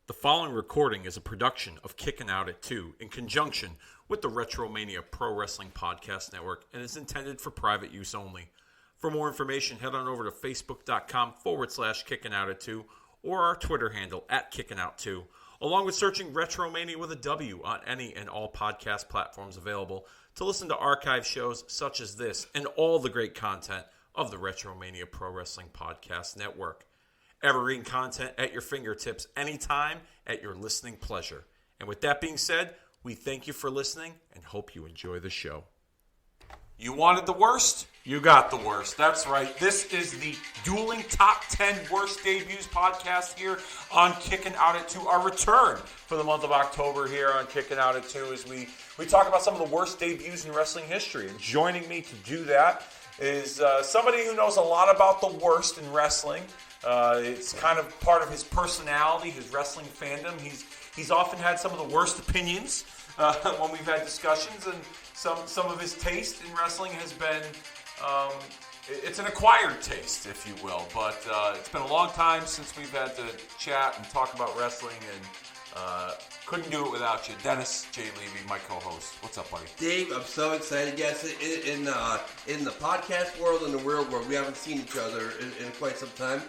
The following recording is a production of Kicking Out at 2 in conjunction with the Retromania Pro Wrestling Podcast Network and is intended for private use only. For more information, head on over to facebook.com/Kicking Out at 2 or our Twitter handle @Kicking Out 2, along with searching Retromania with a W on any and all podcast platforms available to listen to archive shows such as this and all the great content of the Retromania Pro Wrestling Podcast Network. Evergreen content at your fingertips anytime at your listening pleasure. And with that being said, we thank you for listening and hope you enjoy the show. You wanted the worst? You got the worst. That's right. This is the Dueling Top 10 Worst Debuts podcast here on Kicking Out at 2. Our return for the month of October here on Kicking Out at 2 as we talk about some of the worst debuts in wrestling history. And joining me to do that is somebody who knows a lot about the worst in wrestling. It's kind of part of his personality, his wrestling fandom. He's often had some of the worst opinions when we've had discussions, and some of his taste in wrestling has been, it's an acquired taste, if you will. But it's been a long time since we've had to chat and talk about wrestling, and couldn't do it without you. Dennis J. Levy, my co-host. What's up, buddy? Dave, I'm so excited. Yes, in the podcast world, in the real world, we haven't seen each other in quite some time.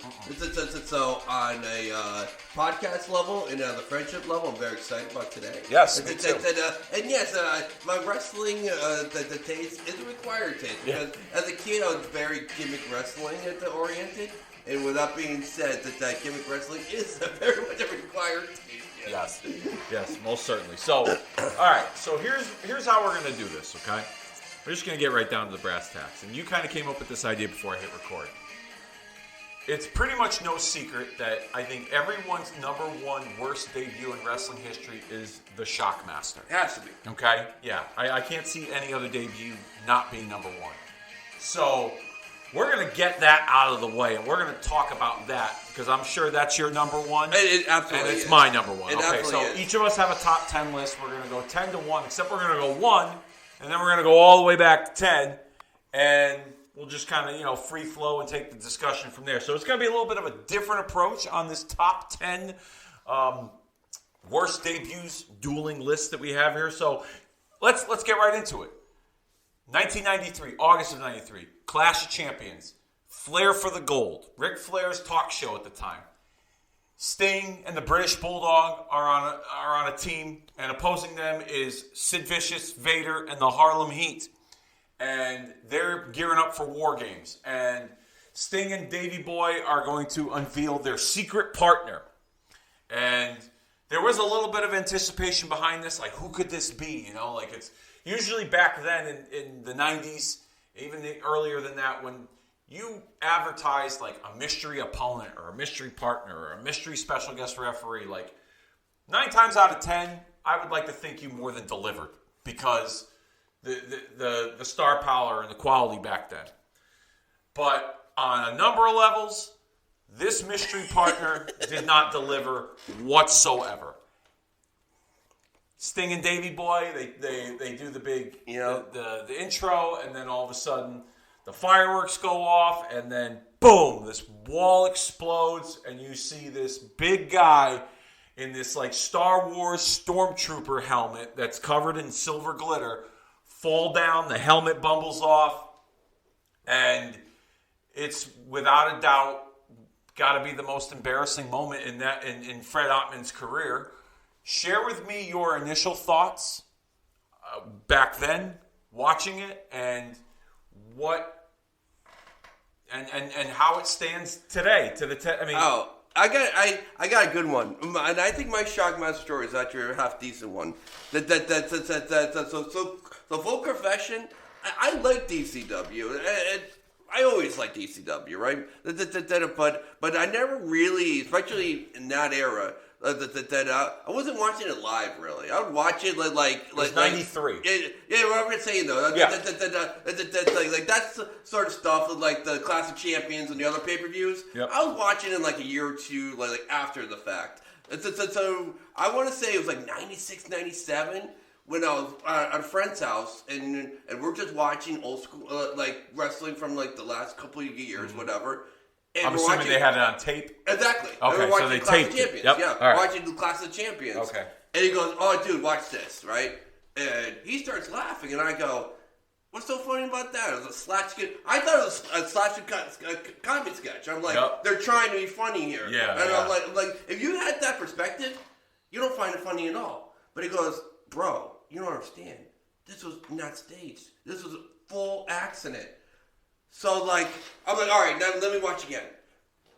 So on a podcast level and on the friendship level, I'm very excited about today. Yes, me too. And yes, my wrestling the taste is a required taste. Because as a kid, I was very gimmick wrestling oriented. And with that being said, that gimmick wrestling is very much a required taste. Yes, most certainly. So, all right. So here's how we're going to do this, okay? We're just going to get right down to the brass tacks. And you kind of came up with this idea before I hit record. It's pretty much no secret that I think everyone's number one worst debut in wrestling history is the Shockmaster. It has to be. Okay? Yeah. I can't see any other debut not being number one. So we're going to get that out of the way, and we're going to talk about that, because I'm sure that's your number one. It absolutely and it's is. my number one. It okay, so is. each of us have a top 10 list. We're going to go 10 to 1, except we're going to go 1, and then we're going to go all the way back to 10, and we'll just kind of, free flow and take the discussion from there. So it's going to be a little bit of a different approach on this top 10 worst debuts dueling list that we have here. So let's get right into it. 1993, August of 93, Clash of Champions, Flair for the Gold, Ric Flair's talk show at the time. Sting and the British Bulldog are on a team, and opposing them is Sid Vicious, Vader, and the Harlem Heat. And they're gearing up for War Games. And Sting and Davey Boy are going to unveil their secret partner. And there was a little bit of anticipation behind this, like who could this be? It's usually back then in the 90s, even earlier than that, when you advertised like a mystery opponent or a mystery partner or a mystery special guest referee, like 9 times out of 10, I would like to think you more than delivered, because the star power and the quality back then. But on a number of levels, this mystery partner did not deliver whatsoever. Sting and Davey Boy, they do the big the intro, and then all of a sudden the fireworks go off, and then boom, this wall explodes, and you see this big guy in this like Star Wars stormtrooper helmet that's covered in silver glitter fall down. The helmet bumbles off, and it's without a doubt got to be the most embarrassing moment in Fred Ottman's career. Share with me your initial thoughts back then, watching it, and what and how it stands today to the. I got a good one, and I think my Shockmaster story is actually a half decent one. So full confession, I like DCW. I always liked DCW, right? But I never really, especially in that era. I wasn't watching it live, really. I would watch it like 93. What I'm saying though, like that's the sort of stuff like the Clash of Champions and the other pay-per-views. Yep. I was watching it like a year or two, like after the fact. So I want to say it was like 96, 97 when I was at a friend's house and we're just watching old school like wrestling from like the last couple of years, whatever. And I'm assuming they had it on tape? Exactly. Okay, so they taped it. Yep. Yeah, all right. watching the Clash of Champions. Okay. And he goes, "Oh, dude, watch this, right?" And he starts laughing, and I go, "What's so funny about that?" It was a slash skit. I thought it was a slash comedy sketch. I'm like, they're trying to be funny here. Yeah. And I'm like, if you had that perspective, you don't find it funny at all. But he goes, "Bro, you don't understand. This was not staged. This was a full accident." So, like, I'm like, all right, now let me watch again.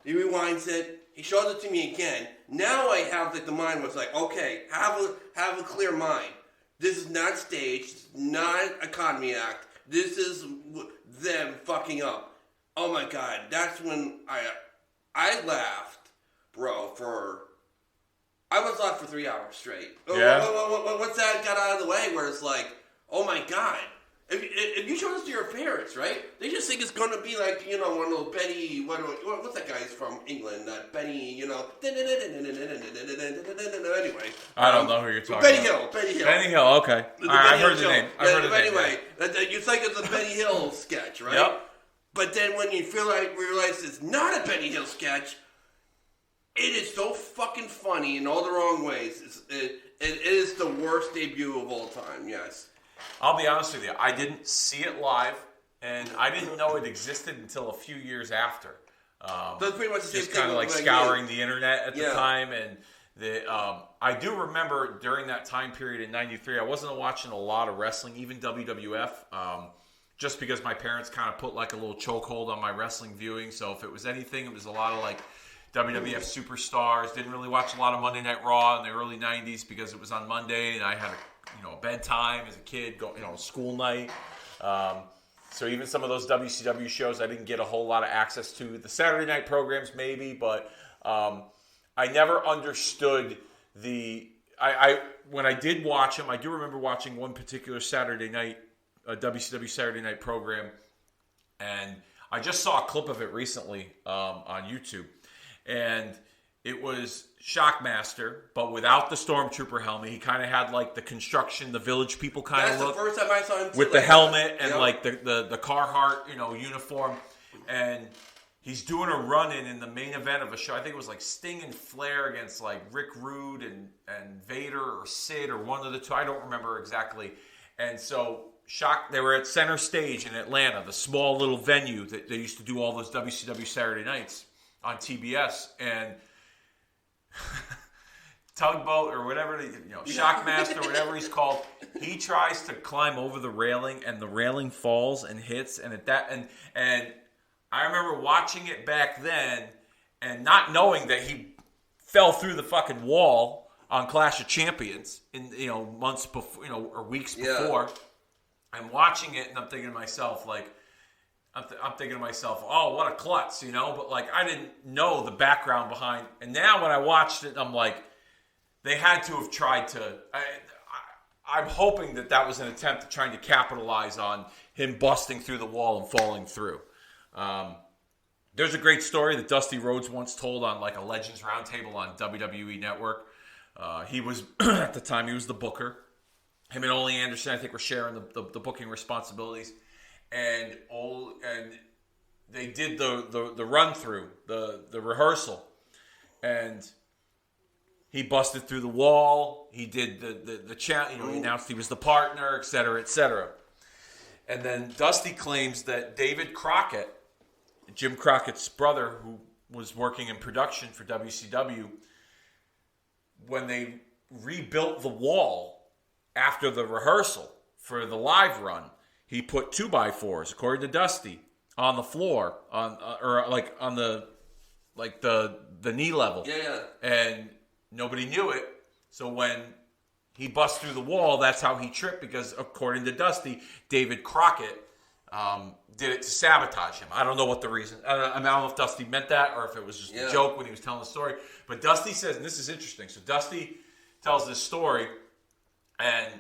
He rewinds it. He shows it to me again. Now I have, like, the mind was like, okay, have a clear mind. This is not staged. It's not a comedy act. This is them fucking up. Oh, my God. That's when I laughed, bro, I was laughed for 3 hours straight. Yeah. Once that got out of the way, where it's like, oh, my God. If you show this to your parents, right? They just think it's gonna be like, you know, one of those Benny. What's that guy's from England? Benny, you know. Anyway, I don't know who you're talking Benny about. Hill. Benny Hill. Okay. I heard the name. Anyway, you think it's a Benny Hill sketch, right? Yep. But then when you realize it's not a Benny Hill sketch, it is so fucking funny in all the wrong ways. It is the worst debut of all time. Yes. I'll be honest with you. I didn't see it live, and I didn't know it existed until a few years after. That's pretty much the same just thing. kind of like scouring the internet at the time, and I do remember during that time period in '93, I wasn't watching a lot of wrestling, even WWF, just because my parents kind of put like a little chokehold on my wrestling viewing. So if it was anything, it was a lot of like WWF superstars. Didn't really watch a lot of Monday Night Raw in the early '90s because it was on Monday, and I had a bedtime as a kid, school night. So even some of those WCW shows, I didn't get a whole lot of access to. The Saturday night programs, maybe, but I never understood when I did watch them, I do remember watching one particular Saturday night, a WCW Saturday night program, and I just saw a clip of it recently on YouTube, and it was Shockmaster, but without the Stormtrooper helmet. He kind of had like the construction, the Village People kind of look. That's the first time I saw him. With the helmet and like the Carhartt, uniform. And he's doing a run-in in the main event of a show. I think it was like Sting and Flair against like Rick Rude and Vader or Sid or one of the two. I don't remember exactly. And so they were at Center Stage in Atlanta, the small little venue that they used to do all those WCW Saturday nights on TBS. And Tugboat or whatever, Shockmaster, whatever he's called, he tries to climb over the railing and the railing falls and hits, and and I remember watching it back then and not knowing that he fell through the fucking wall on Clash of Champions in months before, or weeks before. I'm watching it and I'm thinking to myself oh, what a klutz, but like I didn't know the background behind. And now when I watched it, I'm like, they had to have tried to. I'm hoping that was an attempt at trying to capitalize on him busting through the wall and falling through. There's a great story that Dusty Rhodes once told on like a Legends Roundtable on WWE Network. He was at the time he was the booker. Him and Ole Anderson, I think, were sharing the booking responsibilities. And they did the run through, the rehearsal, and he busted through the wall. He did the chat. He announced he was the partner, et cetera, et cetera. And then Dusty claims that David Crockett, Jim Crockett's brother, who was working in production for WCW, when they rebuilt the wall after the rehearsal for the live run, he put 2x4s, according to Dusty, on the floor, on the knee level. Yeah. And nobody knew it. So when he bust through the wall, that's how he tripped, because according to Dusty, David Crockett did it to sabotage him. I don't know what the reason. I don't know if Dusty meant that or if it was just a joke when he was telling the story. But Dusty says, and this is interesting. So Dusty tells this story, and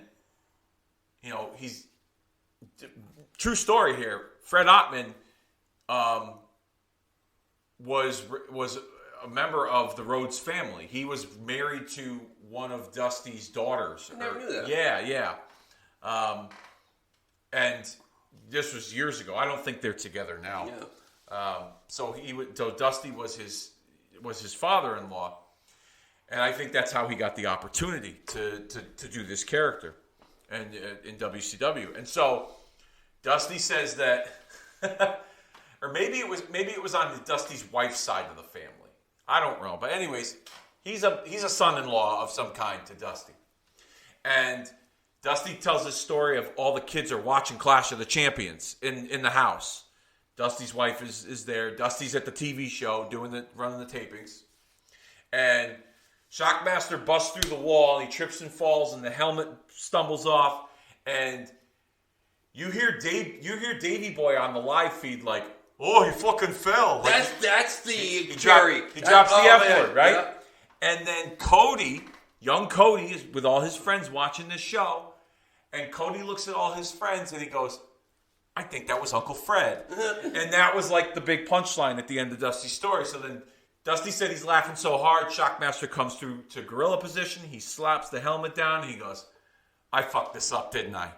he's true story here. Fred Ottman was a member of the Rhodes family. He was married to one of Dusty's daughters. I never knew that. Yeah. And this was years ago. I don't think they're together now. So Dusty was his father-in-law, and I think that's how he got the opportunity to do this character, and in WCW. And so Dusty says that, or maybe it was on Dusty's wife's side of the family. I don't know, but anyways, he's a son-in-law of some kind to Dusty, and Dusty tells this story of all the kids are watching Clash of the Champions in the house. Dusty's wife is there. Dusty's at the TV show running the tapings. And Shockmaster busts through the wall, and he trips and falls, and the helmet stumbles off. And you hear Davey Boy on the live feed like, "Oh, he fucking fell." That's the he drops the F word, right? Yeah. And then young Cody is with all his friends watching this show. And Cody looks at all his friends and he goes, "I think that was Uncle Fred." And that was like the big punchline at the end of Dusty's story. So then Dusty said he's laughing so hard, Shockmaster comes through to gorilla position. He slaps the helmet down and he goes, "I fucked this up, didn't I?"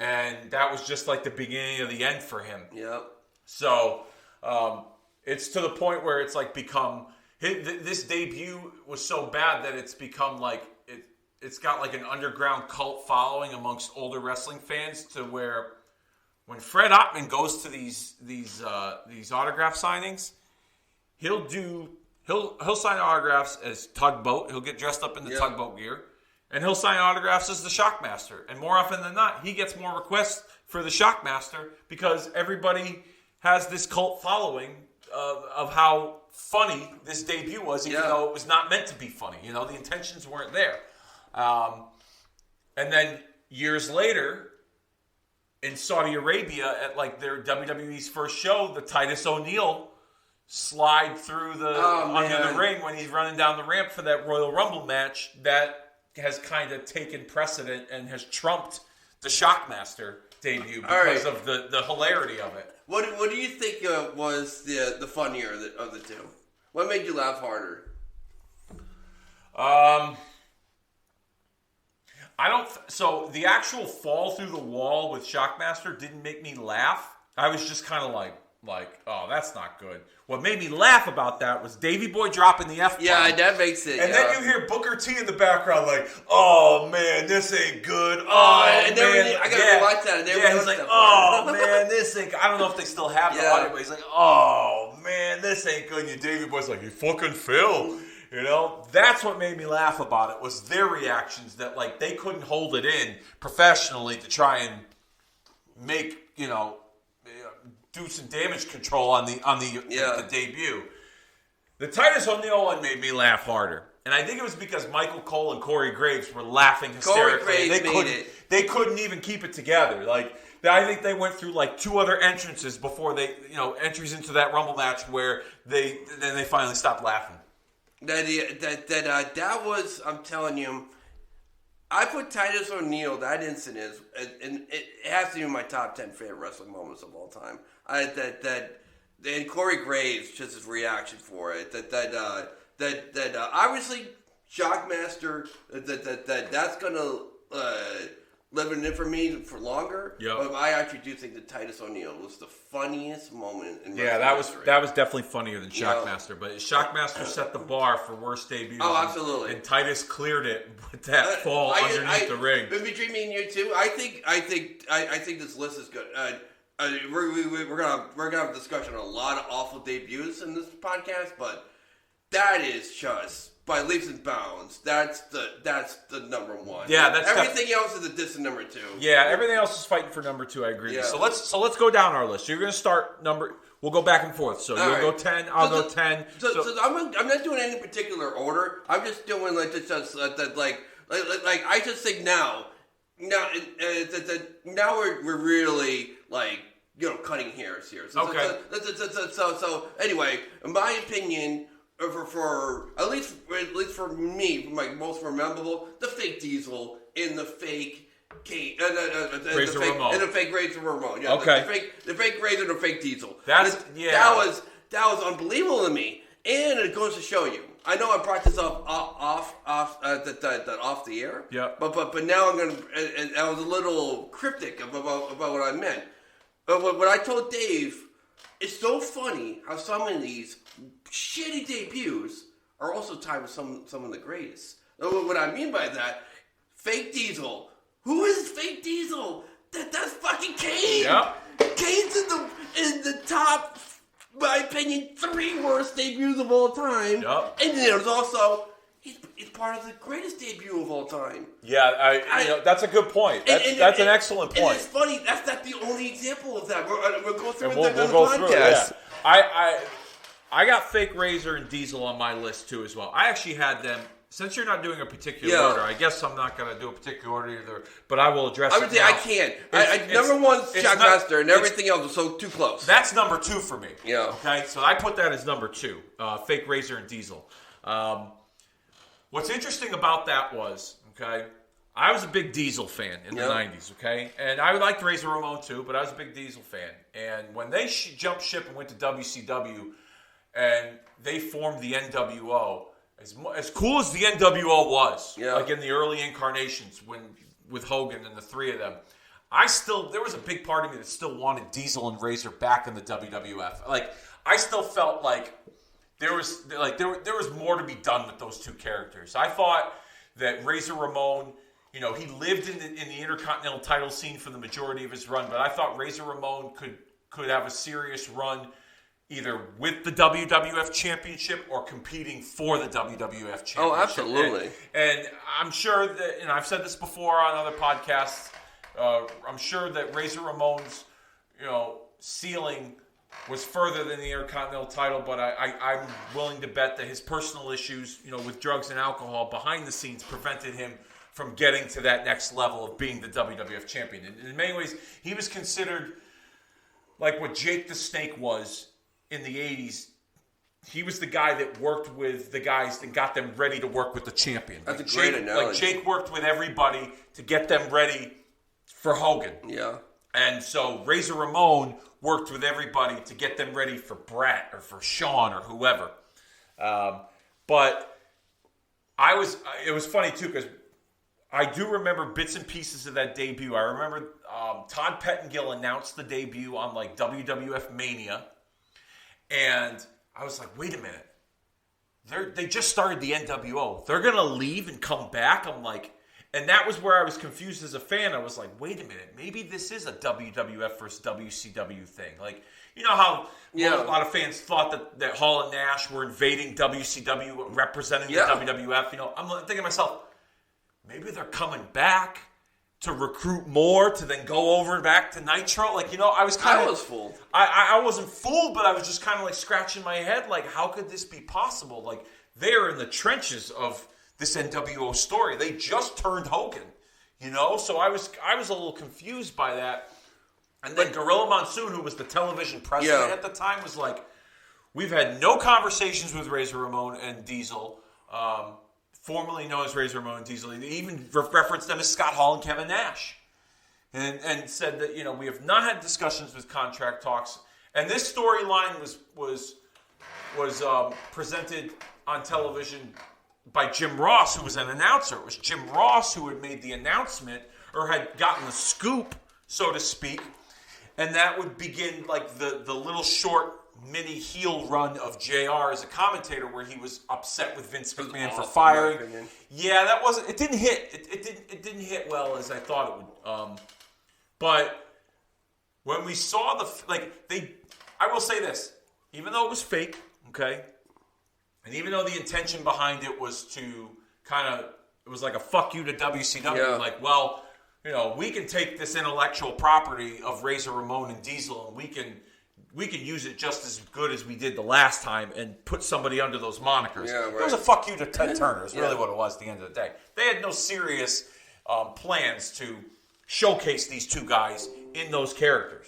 And that was just like the beginning of the end for him. Yep. So it's to the point where it's like become, this debut was so bad that it's become like, it's got like an underground cult following amongst older wrestling fans, to where when Fred Ottman goes to these autograph signings, he'll sign autographs as Tugboat. He'll get dressed up in the Tugboat gear, and he'll sign autographs as the Shockmaster. And more often than not, he gets more requests for the Shockmaster because everybody has this cult following of how funny this debut was, even though it was not meant to be funny. You know, the intentions weren't there. And then years later, in Saudi Arabia, at like their WWE's first show, the Titus O'Neil slide through under the ring when he's running down the ramp for that Royal Rumble match. That has kind of taken precedent and has trumped the Shockmaster debut because of the hilarity of it. What do you think was the funnier of the two? What made you laugh harder? So the actual fall through the wall with Shockmaster didn't make me laugh. I was just kind of like, oh, that's not good. What made me laugh about that was Davey Boy dropping the F-bomb. Yeah, that makes it. And then you hear Booker T in the background like, "Oh man, this ain't good. Oh man, I gotta watch that." He's like, "Oh man, this ain't." I don't know if they still have the audio, but he's like, "Oh man, this ain't good." And your Davey Boy's like, "You fucking Phil." You know, that's what made me laugh about it, was their reactions, that like they couldn't hold it in professionally to try and make, do some damage control on the debut. The Titus O'Neil one made me laugh harder, and I think it was because Michael Cole and Corey Graves were laughing hysterically. They couldn't even keep it together. Like, I think they went through like 2 other entrances before they, entries into that Rumble match where they finally stopped laughing. That was, I'm telling you, I put Titus O'Neil, that incident, and it has to be in my top 10 favorite wrestling moments of all time. And Corey Graves, just his reaction for it, obviously Shockmaster, that's gonna live in infamy for longer. Yep. But I actually do think that Titus O'Neil was the funniest moment in wrestling history. that was definitely funnier than Shockmaster. But Shockmaster set the bar for worst debuts. Oh, absolutely. And Titus cleared it with that fall underneath the ring. But between me and you two, I think this list is good. We're gonna have a discussion on a lot of awful debuts in this podcast, but that is just, by leaps and bounds, that's the number one. Yeah, everything else is a distant number 2. Yeah, everything else is fighting for number 2. I agree. Yeah. So let's go down our list. You're going to start We'll go back and forth. So you'll go 10. I'll go 10. So I'm not doing any particular order. I'm just doing like I just think now we're really like cutting hairs here. Okay. So anyway, in my opinion, for at least for me, my most memorable, the fake Diesel in the fake Razor Ramon. In the fake Razor Ramon. Yeah, okay. The fake Razor and the fake Diesel. That was unbelievable to me, and it goes to show you. I know I brought this up off the air. Yeah. But now I'm gonna. And I was a little cryptic about what I meant. But what I told Dave it's so funny how some of these shitty debuts are also tied with some of the greatest. What I mean by that, fake Diesel. Who is fake Diesel? That's fucking Kane. Yep. Kane's in the top, my opinion, 3 worst debuts of all time. Yep. And there's also he's part of the greatest debut of all time. Yeah, that's a good point. That's an excellent point. And it's funny. That's not the only example of that. We'll go through it we'll on the go podcast. through it, yeah. I got fake Razor and Diesel on my list too as well. I actually had them. Since you're not doing a particular order, I guess I'm not going to do a particular order either. But I will address. I would say I can't. Number one's Shockmaster, and everything else was so too close. That's number 2 for me. Yeah. Okay, so I put that as number 2. Fake Razor and Diesel. What's interesting about that was, okay, I was a big Diesel fan in the 90s, okay? And I liked Razor Ramon too, but I was a big Diesel fan. And when they jumped ship and went to WCW and they formed the NWO, as cool as the NWO was, like in the early incarnations with Hogan and the 3 of them, there was a big part of me that still wanted Diesel and Razor back in the WWF. Like, I still felt like there was more to be done with those 2 characters. I thought that Razor Ramon, he lived in the Intercontinental title scene for the majority of his run, but I thought Razor Ramon could have a serious run either with the WWF Championship or competing for the WWF Championship. Oh, absolutely. And I'm sure that, and I've said this before on other podcasts, I'm sure that Razor Ramon's, ceiling was further than the Intercontinental title, but I'm willing to bet that his personal issues, with drugs and alcohol behind the scenes prevented him from getting to that next level of being the WWF champion. And in many ways, he was considered like what Jake the Snake was in the 80s. He was the guy that worked with the guys and got them ready to work with the champion. That's a great analogy. Like Jake worked with everybody to get them ready for Hogan. Yeah. And so Razor Ramon worked with everybody to get them ready for Brat or for Shawn or whoever. But it was funny too because I do remember bits and pieces of that debut. I remember Todd Pettengill announced the debut on like WWF Mania. And I was like, wait a minute. They just started the NWO. They're going to leave and come back? I'm like, and that was where I was confused as a fan. I was like, wait a minute. Maybe this is a WWF versus WCW thing. Like, you know how a lot of fans thought that Hall and Nash were invading WCW, representing the WWF. I'm thinking to myself, maybe they're coming back to recruit more to then go over back to Nitro. Like, I was fooled. I wasn't fooled, but I was just kind of like scratching my head. Like, how could this be possible? Like, they're in the trenches of this NWO story. They just turned Hogan, So I was a little confused by that. And then Gorilla Monsoon, who was the television president at the time, was like, we've had no conversations with Razor Ramon and Diesel, formerly known as Razor Ramon and Diesel. They even referenced them as Scott Hall and Kevin Nash. And said that, we have not had discussions with contract talks. And this storyline was presented on television by Jim Ross, who was an announcer. It was Jim Ross who had made the announcement or had gotten the scoop, so to speak. And that would begin like the little short mini heel run of JR as a commentator where he was upset with Vince McMahon for firing. Yeah, it didn't hit. It didn't hit well as I thought it would. But when we saw I will say this, even though it was fake, okay, and even though the intention behind it was to it was like a fuck you to WCW, like, well, we can take this intellectual property of Razor Ramon and Diesel and we can use it just as good as we did the last time and put somebody under those monikers. Yeah, right. It was a fuck you to Ted Turner is really what it was at the end of the day. They had no serious plans to showcase these 2 guys in those characters.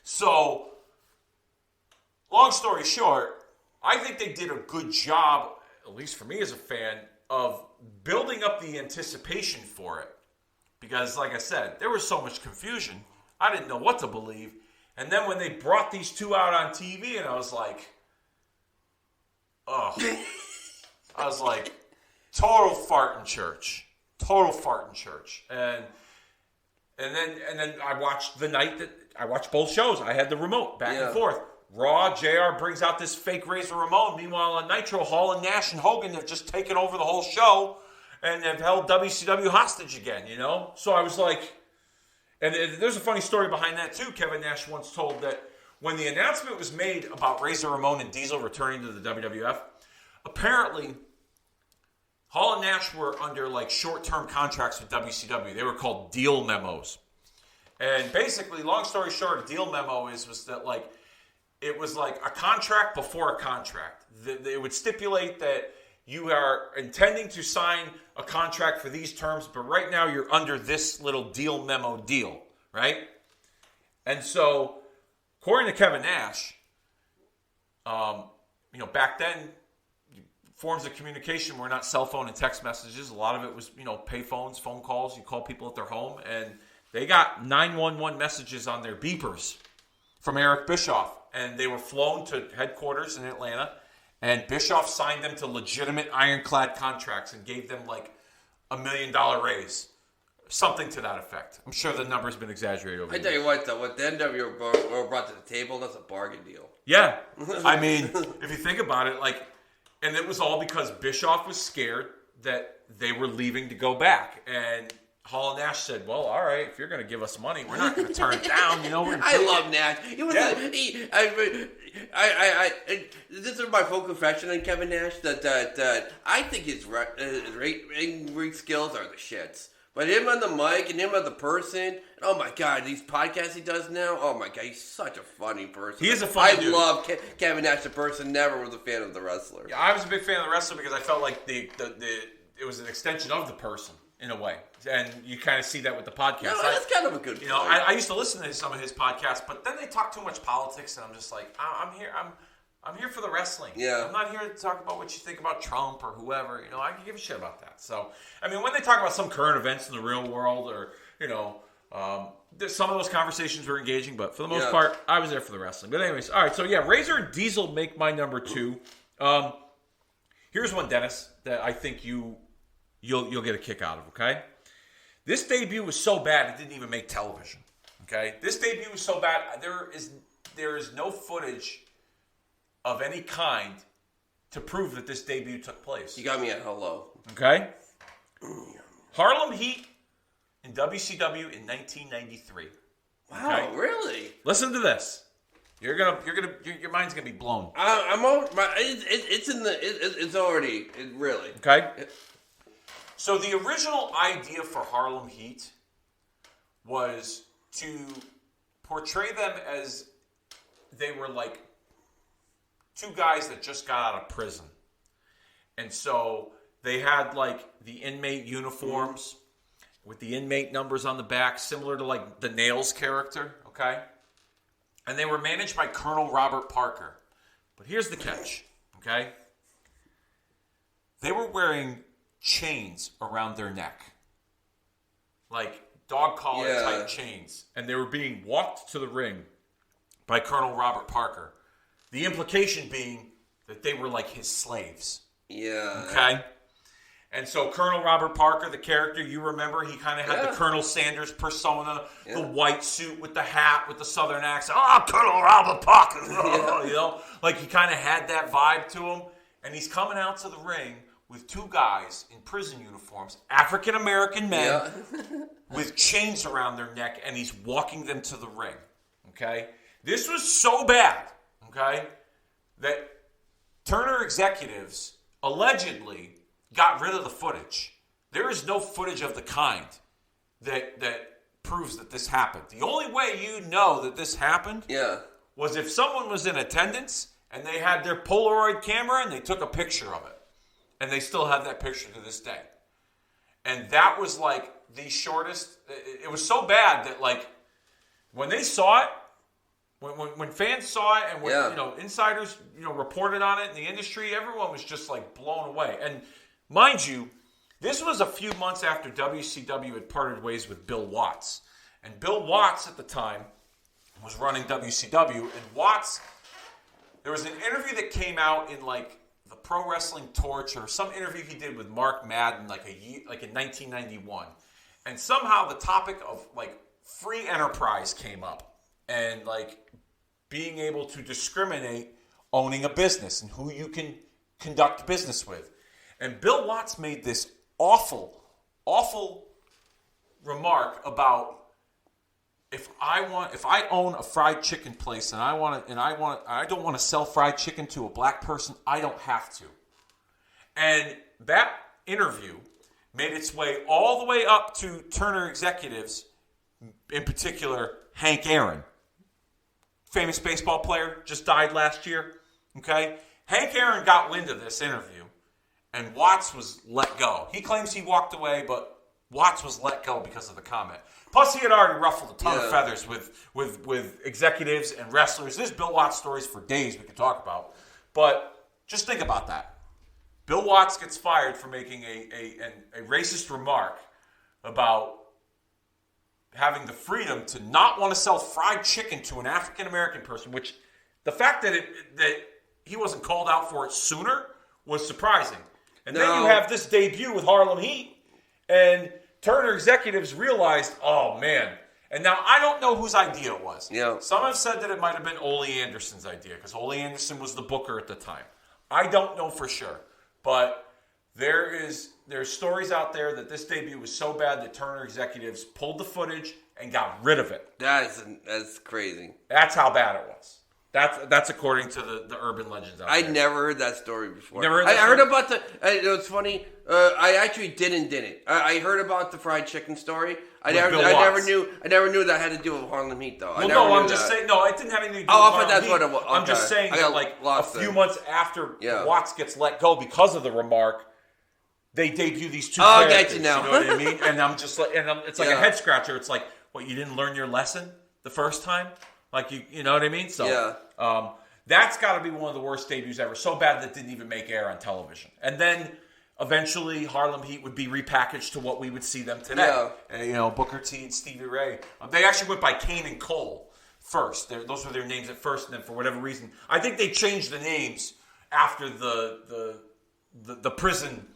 So, long story short, I think they did a good job, at least for me as a fan, of building up the anticipation for it. Because, like I said, there was so much confusion. I didn't know what to believe. And then when they brought these 2 out on TV, and I was like, oh. I was like, total fart in church. Total fart in church. And then I watched the night that I watched both shows. I had the remote back and forth. Raw, JR brings out this fake Razor Ramon. Meanwhile, on Nitro, Hall and Nash and Hogan have just taken over the whole show and have held WCW hostage again, you know? So I was like, and there's a funny story behind that too. Kevin Nash once told that when the announcement was made about Razor Ramon and Diesel returning to the WWF, apparently Hall and Nash were under like short-term contracts with WCW. They were called deal memos. And basically, long story short, a deal memo was that like, it was like a contract before a contract. It would stipulate that you are intending to sign a contract for these terms, but right now you're under this little deal memo deal, right? And so, according to Kevin Nash, back then, forms of communication were not cell phone and text messages. A lot of it was, pay phones, phone calls. You call people at their home, and they got 911 messages on their beepers from Eric Bischoff. And they were flown to headquarters in Atlanta, and Bischoff signed them to legitimate ironclad contracts and gave them like $1 million raise. Something to that effect. I'm sure the number's been exaggerated over I tell you what, though, what the NWO brought to the table, that's a bargain deal. Yeah. I mean, if you think about it, and it was all because Bischoff was scared that they were leaving to go back. And Hall and Nash said, well, all right, if you're going to give us money, we're not going to turn it down. I love Nash. This is my full confession on Kevin Nash, that I think his ring skills are the shits. But him on the mic and him as a person, oh my God, these podcasts he does now, oh my God, he's such a funny person. He is a funny dude. I love Kevin Nash the person, never was a fan of the wrestler. Yeah, I was a big fan of the wrestler because I felt like it was an extension of the person in a way. And you kind of see that with the podcast. No, that's kind of a good point. I used to listen to some of his podcasts, but then they talk too much politics, and I'm just like, I'm here for the wrestling. Yeah. I'm not here to talk about what you think about Trump or whoever. I can give a shit about that. So, I mean, when they talk about some current events in the real world or, some of those conversations were engaging, but for the most part, I was there for the wrestling. But anyways, all right. So, yeah, Razor and Diesel make my number 2. Here's one, Dennis, that I think you'll get a kick out of, okay? This debut was so bad, it didn't even make television, okay? This debut was so bad, there is no footage of any kind to prove that this debut took place. You got me at hello. Okay? Harlem Heat in WCW in 1993. Wow, okay? Really? Listen to this. Your mind's gonna be blown. It's already really okay. So the original idea for Harlem Heat was to portray them as they were like two guys that just got out of prison. And so they had like the inmate uniforms with the inmate numbers on the back, similar to like the Nails character, okay? And they were managed by Colonel Robert Parker. But here's the catch, okay? They were wearing chains around their neck. Like dog collar type chains. And they were being walked to the ring by Colonel Robert Parker. The implication being that they were like his slaves. Yeah. Okay? And so Colonel Robert Parker, the character, you remember, he kind of had the Colonel Sanders persona, the white suit with the hat, with the southern accent. Oh, Colonel Robert Parker. Like he kind of had that vibe to him. And he's coming out to the ring with two guys in prison uniforms, African-American men, with chains around their neck, and he's walking them to the ring. Okay? This was so bad, okay, that Turner executives allegedly got rid of the footage. There is no footage of the kind that proves that this happened. The only way you know that this happened was if someone was in attendance and they had their Polaroid camera and they took a picture of it. And they still have that picture to this day. And that was like the shortest. It was so bad that like when they saw it, when fans saw it and when insiders reported on it in the industry, everyone was just like blown away. And mind you, this was a few months after WCW had parted ways with Bill Watts. And Bill Watts at the time was running WCW. And Watts, there was an interview that came out in like the Pro Wrestling Torch or some interview he did with Mark Madden like in 1991. And somehow the topic of like free enterprise came up. And like being able to discriminate owning a business and who you can conduct business with. And Bill Watts made this awful remark about if I own a fried chicken place and I don't want to sell fried chicken to a black person, I don't have to. And that interview made its way all the way up to Turner executives, in particular Hank Aaron, famous baseball player, just died last year. Okay, Hank Aaron got wind of this interview, and Watts was let go. He claims he walked away, but Watts was let go because of the comment. Plus, he had already ruffled a ton of feathers with executives and wrestlers. There's Bill Watts stories for days we could talk about. But just think about that. Bill Watts gets fired for making a racist remark about having the freedom to not want to sell fried chicken to an African-American person, which the fact that he wasn't called out for it sooner was surprising. And then you have this debut with Harlem Heat, and Turner executives realized, oh, man. And now I don't know whose idea it was. Yeah. Some have said that it might have been Ole Anderson's idea because Ole Anderson was the booker at the time. I don't know for sure. But there's stories out there that this debut was so bad that Turner executives pulled the footage and got rid of it. That's crazy. That's how bad it was. That's according to the urban legends out there. I never heard that story before. Never heard that I heard about it's funny. I actually didn't. I heard about the fried chicken story. I never knew that had to do with Harlem Heat though. I'm just saying. No, it didn't have anything to do with Harlem that's Heat. what it was. Okay. I'm just saying that like a few months after Watts gets let go because of the remark, they debut these two characters. I get you now. You know what I mean? And I'm just like, it's like a head scratcher. It's like, what, you didn't learn your lesson the first time? Like you know what I mean? So that's got to be one of the worst debuts ever. So bad that it didn't even make air on television. And then eventually Harlem Heat would be repackaged to what we would see them today. Yeah. Booker T and Stevie Ray. They actually went by Kane and Cole first. Those were their names at first, and then for whatever reason, I think they changed the names after the prison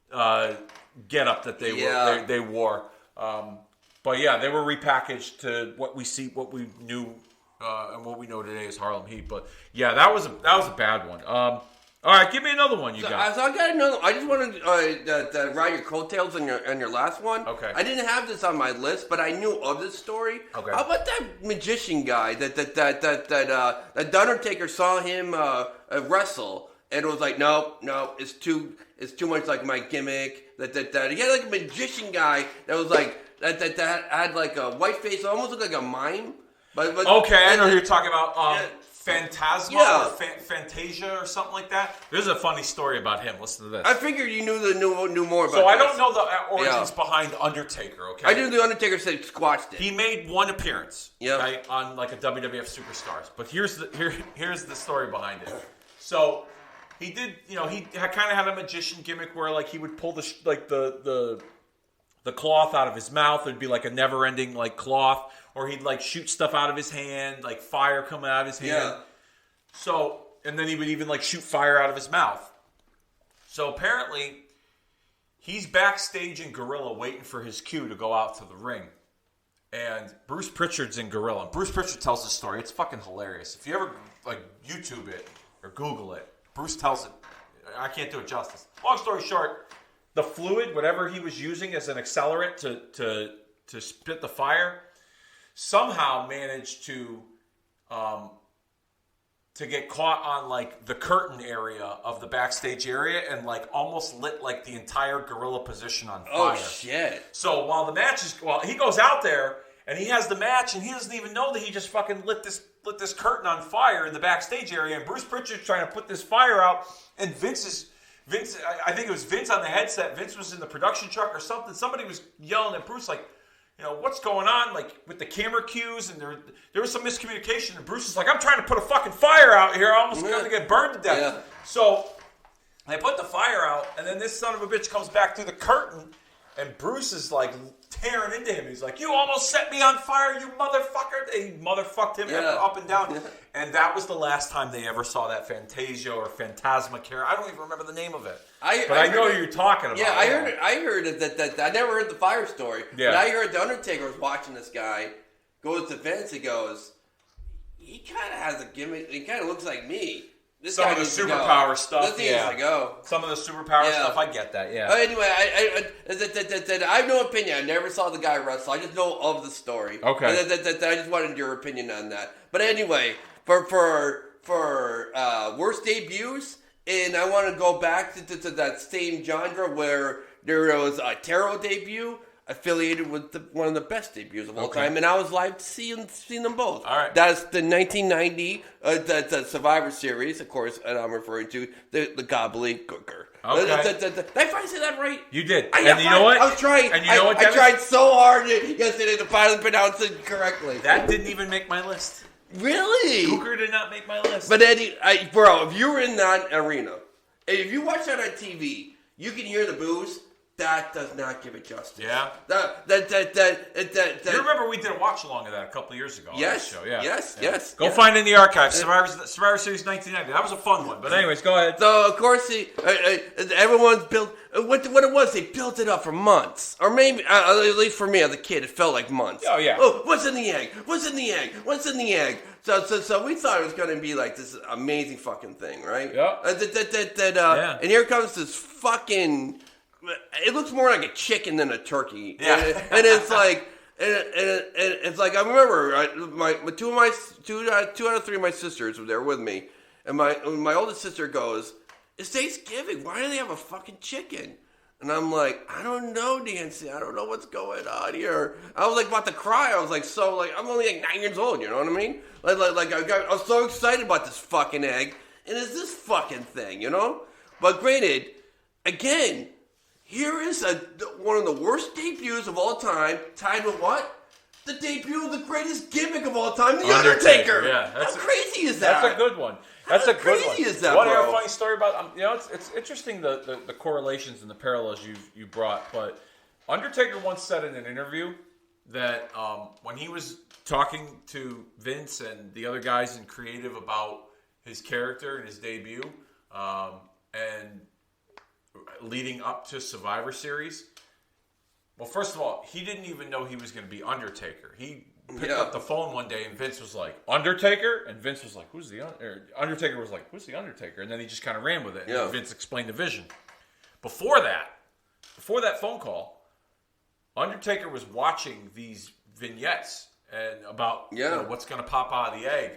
get up that they wore. But yeah, they were repackaged to what we knew. And what we know today is Harlem Heat, but yeah, that was a bad one. All right, give me another one. So I got another. I just wanted to ride your coattails on your last one. Okay. I didn't have this on my list, but I knew of this story. Okay. How about that magician guy that Undertaker saw him wrestle, and it was like, no, it's too much like my gimmick. That he had like a magician guy that was like that had like a white face, almost looked like a mime. But okay, I know who you're talking about. Phantasma or Fantasia or something like that. There's a funny story about him. Listen to this. I figured you knew more about So I don't know the origins behind Undertaker, okay? I knew the Undertaker said squashed it. He made one appearance on like a WWF Superstars. But here's the story behind it. So he did, he kind of had a magician gimmick where like he would pull the cloth out of his mouth. It'd be like a never-ending like cloth. Or he'd like shoot stuff out of his hand, like fire coming out of his hand. Yeah. So, and then he would even like shoot fire out of his mouth. So apparently, he's backstage in Gorilla waiting for his cue to go out to the ring. And Bruce Pritchard's in Gorilla. And Bruce Pritchard tells the story. It's fucking hilarious. If you ever like YouTube it or Google it, Bruce tells it. I can't do it justice. Long story short, the fluid, whatever he was using as an accelerant to spit the fire, somehow managed to get caught on like the curtain area of the backstage area and like almost lit like the entire Gorilla position on fire. Oh shit! So while he goes out there and he has the match and he doesn't even know that he just fucking lit this curtain on fire in the backstage area, and Bruce Pritchard's trying to put this fire out, and Vince, I think it was Vince on the headset. Vince was in the production truck or something. Somebody was yelling at Bruce like, what's going on, like, with the camera cues, and there was some miscommunication, and Bruce is like, I'm trying to put a fucking fire out here, I'm almost going to get burned to death. Yeah. So, they put the fire out, and then this son of a bitch comes back through the curtain, and Bruce is, like, tearing into him. He's like, you almost set me on fire, you motherfucker. He motherfucked him up and down. And that was the last time they ever saw that Fantasia or Phantasma character. I don't even remember the name of it. I know who you're talking about. Yeah, I heard that I never heard the fire story. Yeah. But I heard the Undertaker was watching this guy, goes to Vince, he goes, he kind of has a gimmick. He kind of looks like me. Some of the superpower stuff, yeah. Some of the superpower stuff, I get that, yeah. Anyway, I have no opinion. I never saw the guy wrestle. I just know of the story. Okay. I just wanted your opinion on that. But anyway, for worst debuts, and I want to go back to that same genre where there was a Tarot debut affiliated with one of the best debuts of all time, and I was live seeing them both. All right. That's the 1990 the Survivor Series, of course, and I'm referring to the Gobbedly Gooker. Okay. Did I finally say that right? You did. And you know what? I was trying. And you know what, I tried so hard yesterday to finally pronounce it correctly. That didn't even make my list. Really? Gooker did not make my list. But Eddie, bro, if you were in that arena, if you watch that on TV, you can hear the boos. That does not give it justice. Yeah. You remember we did a watch along of that a couple of years ago. Yes. On that show. Yeah. Yes. Go find it in the archives. Survivor Series 1990. That was a fun one. But anyways, go ahead. So of course, everyone's built. What it was, they built it up for months, or maybe at least for me as a kid, it felt like months. Oh yeah. Oh, what's in the egg? What's in the egg? What's in the egg? So we thought it was going to be like this amazing fucking thing, right? Yeah. And here comes this fucking. It looks more like a chicken than a turkey. Yeah. And it's like, it's like I remember two out of three of my sisters were there with me, and my oldest sister goes, "It's Thanksgiving. Why do they have a fucking chicken?" And I'm like, "I don't know, Nancy. I don't know what's going on here." I was like about to cry. I was like, I'm only like 9 years old. You know what I mean? Like I was so excited about this fucking egg, and it's this fucking thing, you know. But granted, again. Here is one of the worst debuts of all time, tied with what? The debut of the greatest gimmick of all time, The Undertaker. Yeah, how crazy is that? That's a good one. That's a good one. How crazy is that, bro? bro? A funny story about it's interesting the correlations and the parallels you brought. But Undertaker once said in an interview that when he was talking to Vince and the other guys in creative about his character and his debut, and leading up to Survivor Series. Well, first of all, he didn't even know he was going to be Undertaker. He picked up the phone one day and Vince was like, "Undertaker?" And Vince was like, "Who's the Undertaker?" Was like, "Who's the Undertaker?" And then he just kind of ran with it. And Vince explained the vision. Before that phone call, Undertaker was watching these vignettes and about what's going to pop out of the egg,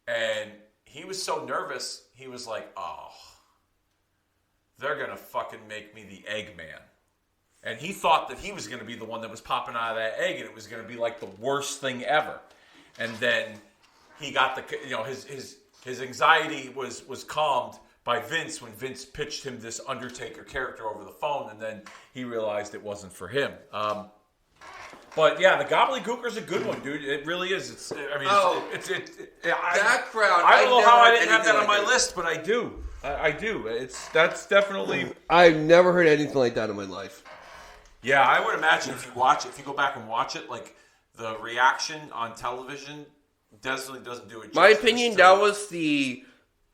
and he was so nervous. He was like, "Oh, they're going to fucking make me the Eggman." And he thought that he was going to be the one that was popping out of that egg, and it was going to be like the worst thing ever. And then he got his anxiety was calmed by Vince when Vince pitched him this Undertaker character over the phone, and then he realized it wasn't for him. But yeah, the Gobbedly Gooker is a good one, dude. It really is. That crowd. I don't know how I didn't have that on my list, but I do. I do. That's definitely. I've never heard anything like that in my life. Yeah, I would imagine if you go back and watch it, like the reaction on television definitely doesn't do it justice. My opinion, that was the.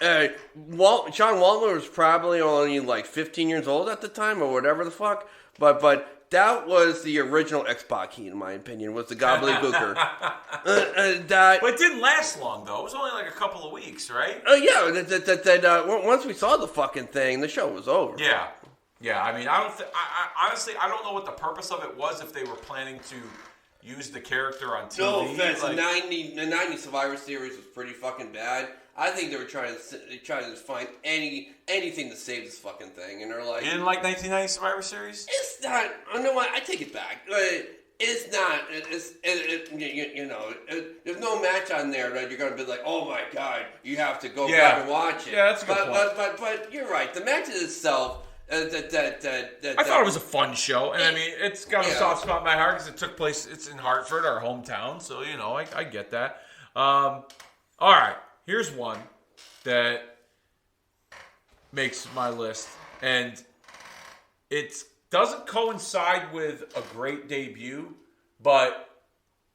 Sean Waltman was probably only like 15 years old at the time, or whatever the fuck. But that was the original X-Pac, in my opinion, was the Gobbedly Gooker. But it didn't last long, though. It was only like a couple of weeks, right? Once we saw the fucking thing, the show was over. Yeah. Yeah, I mean, honestly, I don't know what the purpose of it was, if they were planning to use the character on TV. No offense, the 90 Survivor Series was pretty fucking bad. I think they were trying to find anything to save this fucking thing, and they're like, you didn't like 1990 Survivor Series? It's not. You know what? I take it back. It's not. There's no match on there that you're gonna be like, oh my god, you have to go back and watch it. Yeah, that's a good point. But you're right. The match itself. I thought it was a fun show, and I mean, it's got a soft spot in my heart because it took place. It's in Hartford, our hometown, so I get that. All right, here's one that makes my list, and it doesn't coincide with a great debut, but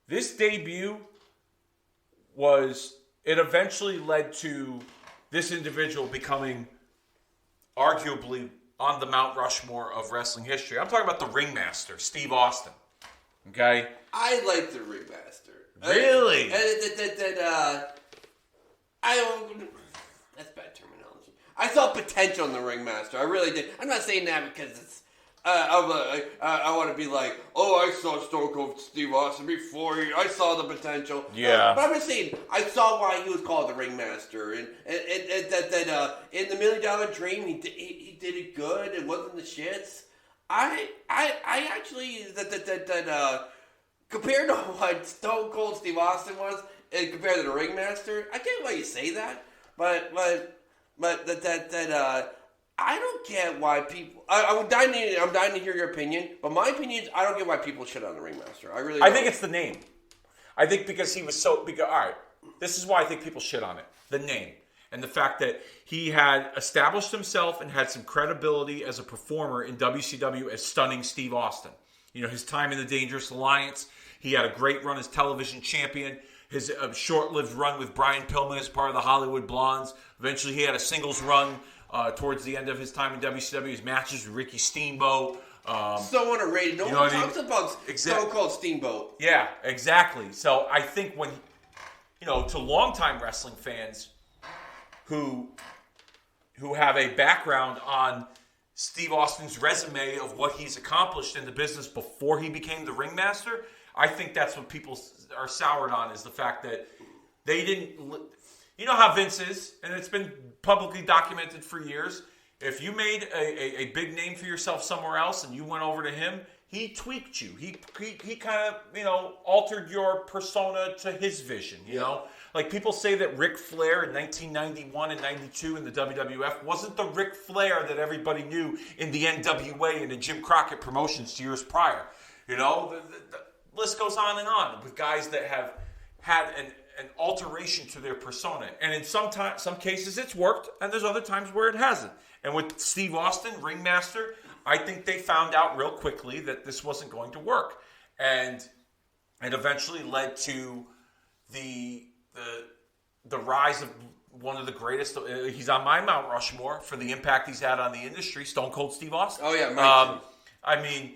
this debut it eventually led to this individual becoming arguably on the Mount Rushmore of wrestling history. I'm talking about the Ringmaster, Steve Austin. Okay? I like the Ringmaster. Really? That's bad terminology. I saw potential in the Ringmaster. I really did. I'm not saying that because it's. I want to be like, oh, I saw Stone Cold Steve Austin before. I saw the potential. Yeah. But I'm just saying, I saw why he was called the Ringmaster, and that in the $1 Million Dream, he did it good. It wasn't the shits. I actually compared to what Stone Cold Steve Austin was, and compared to the Ringmaster, I get why you say that, but I don't get why people. I'm dying to hear your opinion, but my opinion is I don't get why people shit on the Ringmaster. I really don't. I think it's the name. I think because he was so big. All right, this is why I think people shit on it. The name. And the fact that he had established himself and had some credibility as a performer in WCW as Stunning Steve Austin. You know, his time in the Dangerous Alliance. He had a great run as television champion. His short-lived run with Brian Pillman as part of the Hollywood Blondes. Eventually, he had a singles run towards the end of his time in WCW. His matches with Ricky Steamboat. So underrated. No one talks about Stone Cold Steamboat. Yeah, exactly. So I think when, to longtime wrestling fans who have a background on Steve Austin's resume of what he's accomplished in the business before he became the Ringmaster, I think that's what people are soured on, is the fact that they didn't. You know how Vince is, and it's been publicly documented for years. If you made a big name for yourself somewhere else and you went over to him, he tweaked you. He kind of, altered your persona to his vision, you know? Like people say that Ric Flair in 1991 and 92 in the WWF wasn't the Ric Flair that everybody knew in the NWA and the Jim Crockett promotions years prior. The list goes on and on with guys that have had an alteration to their persona. And in some cases it's worked, and there's other times where it hasn't. And with Steve Austin, Ringmaster, I think they found out real quickly that this wasn't going to work. And it eventually led to the rise of one of the greatest. He's on my Mount Rushmore for the impact he's had on the industry, Stone Cold Steve Austin. Oh, yeah. I mean,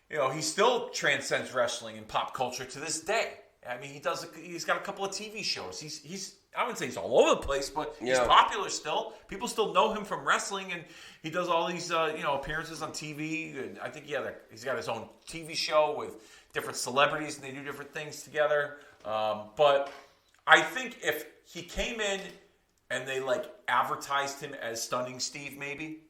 he still transcends wrestling and pop culture to this day. I mean, he's got a couple of TV shows. He's I wouldn't say he's all over the place, but he's popular still. People still know him from wrestling, and he does all these appearances on TV. And I think he's got his own TV show with different celebrities, and they do different things together. But I think if he came in and they advertised him as Stunning Steve, maybe,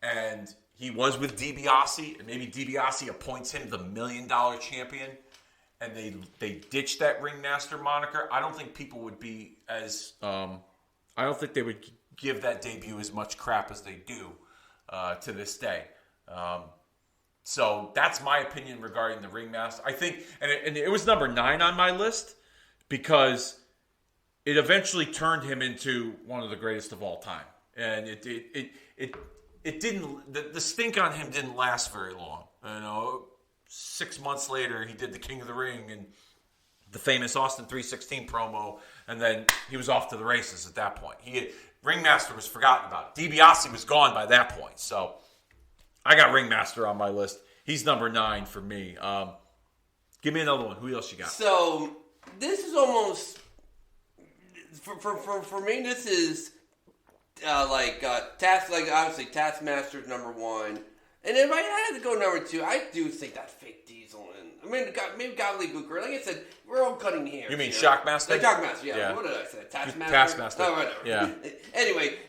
and he was with DiBiase, and maybe DiBiase appoints him the $1 Million champion, and they ditch that Ringmaster moniker, I don't think people would be as I don't think they would give that debut as much crap as they do to this day. So that's my opinion regarding the Ringmaster. I think, and it was number 9 on my list because it eventually turned him into one of the greatest of all time, and it didn't. The stink on him didn't last very long. 6 months later, he did the King of the Ring and the famous Austin 316 promo, and then he was off to the races at that point. Ringmaster was forgotten about. DiBiase was gone by that point. So I got Ringmaster on my list. He's number 9 for me. Give me another one. Who else you got? So this is almost for me. This is obviously Taskmaster's number 1. And if I had to go number 2, I do think that fake Diesel and maybe Gobbedly Gooker. Like I said, we're all cutting hairs. You mean Shockmaster? Shockmaster, yeah. What did I say? Taskmaster? Oh, whatever. Yeah. Anyway,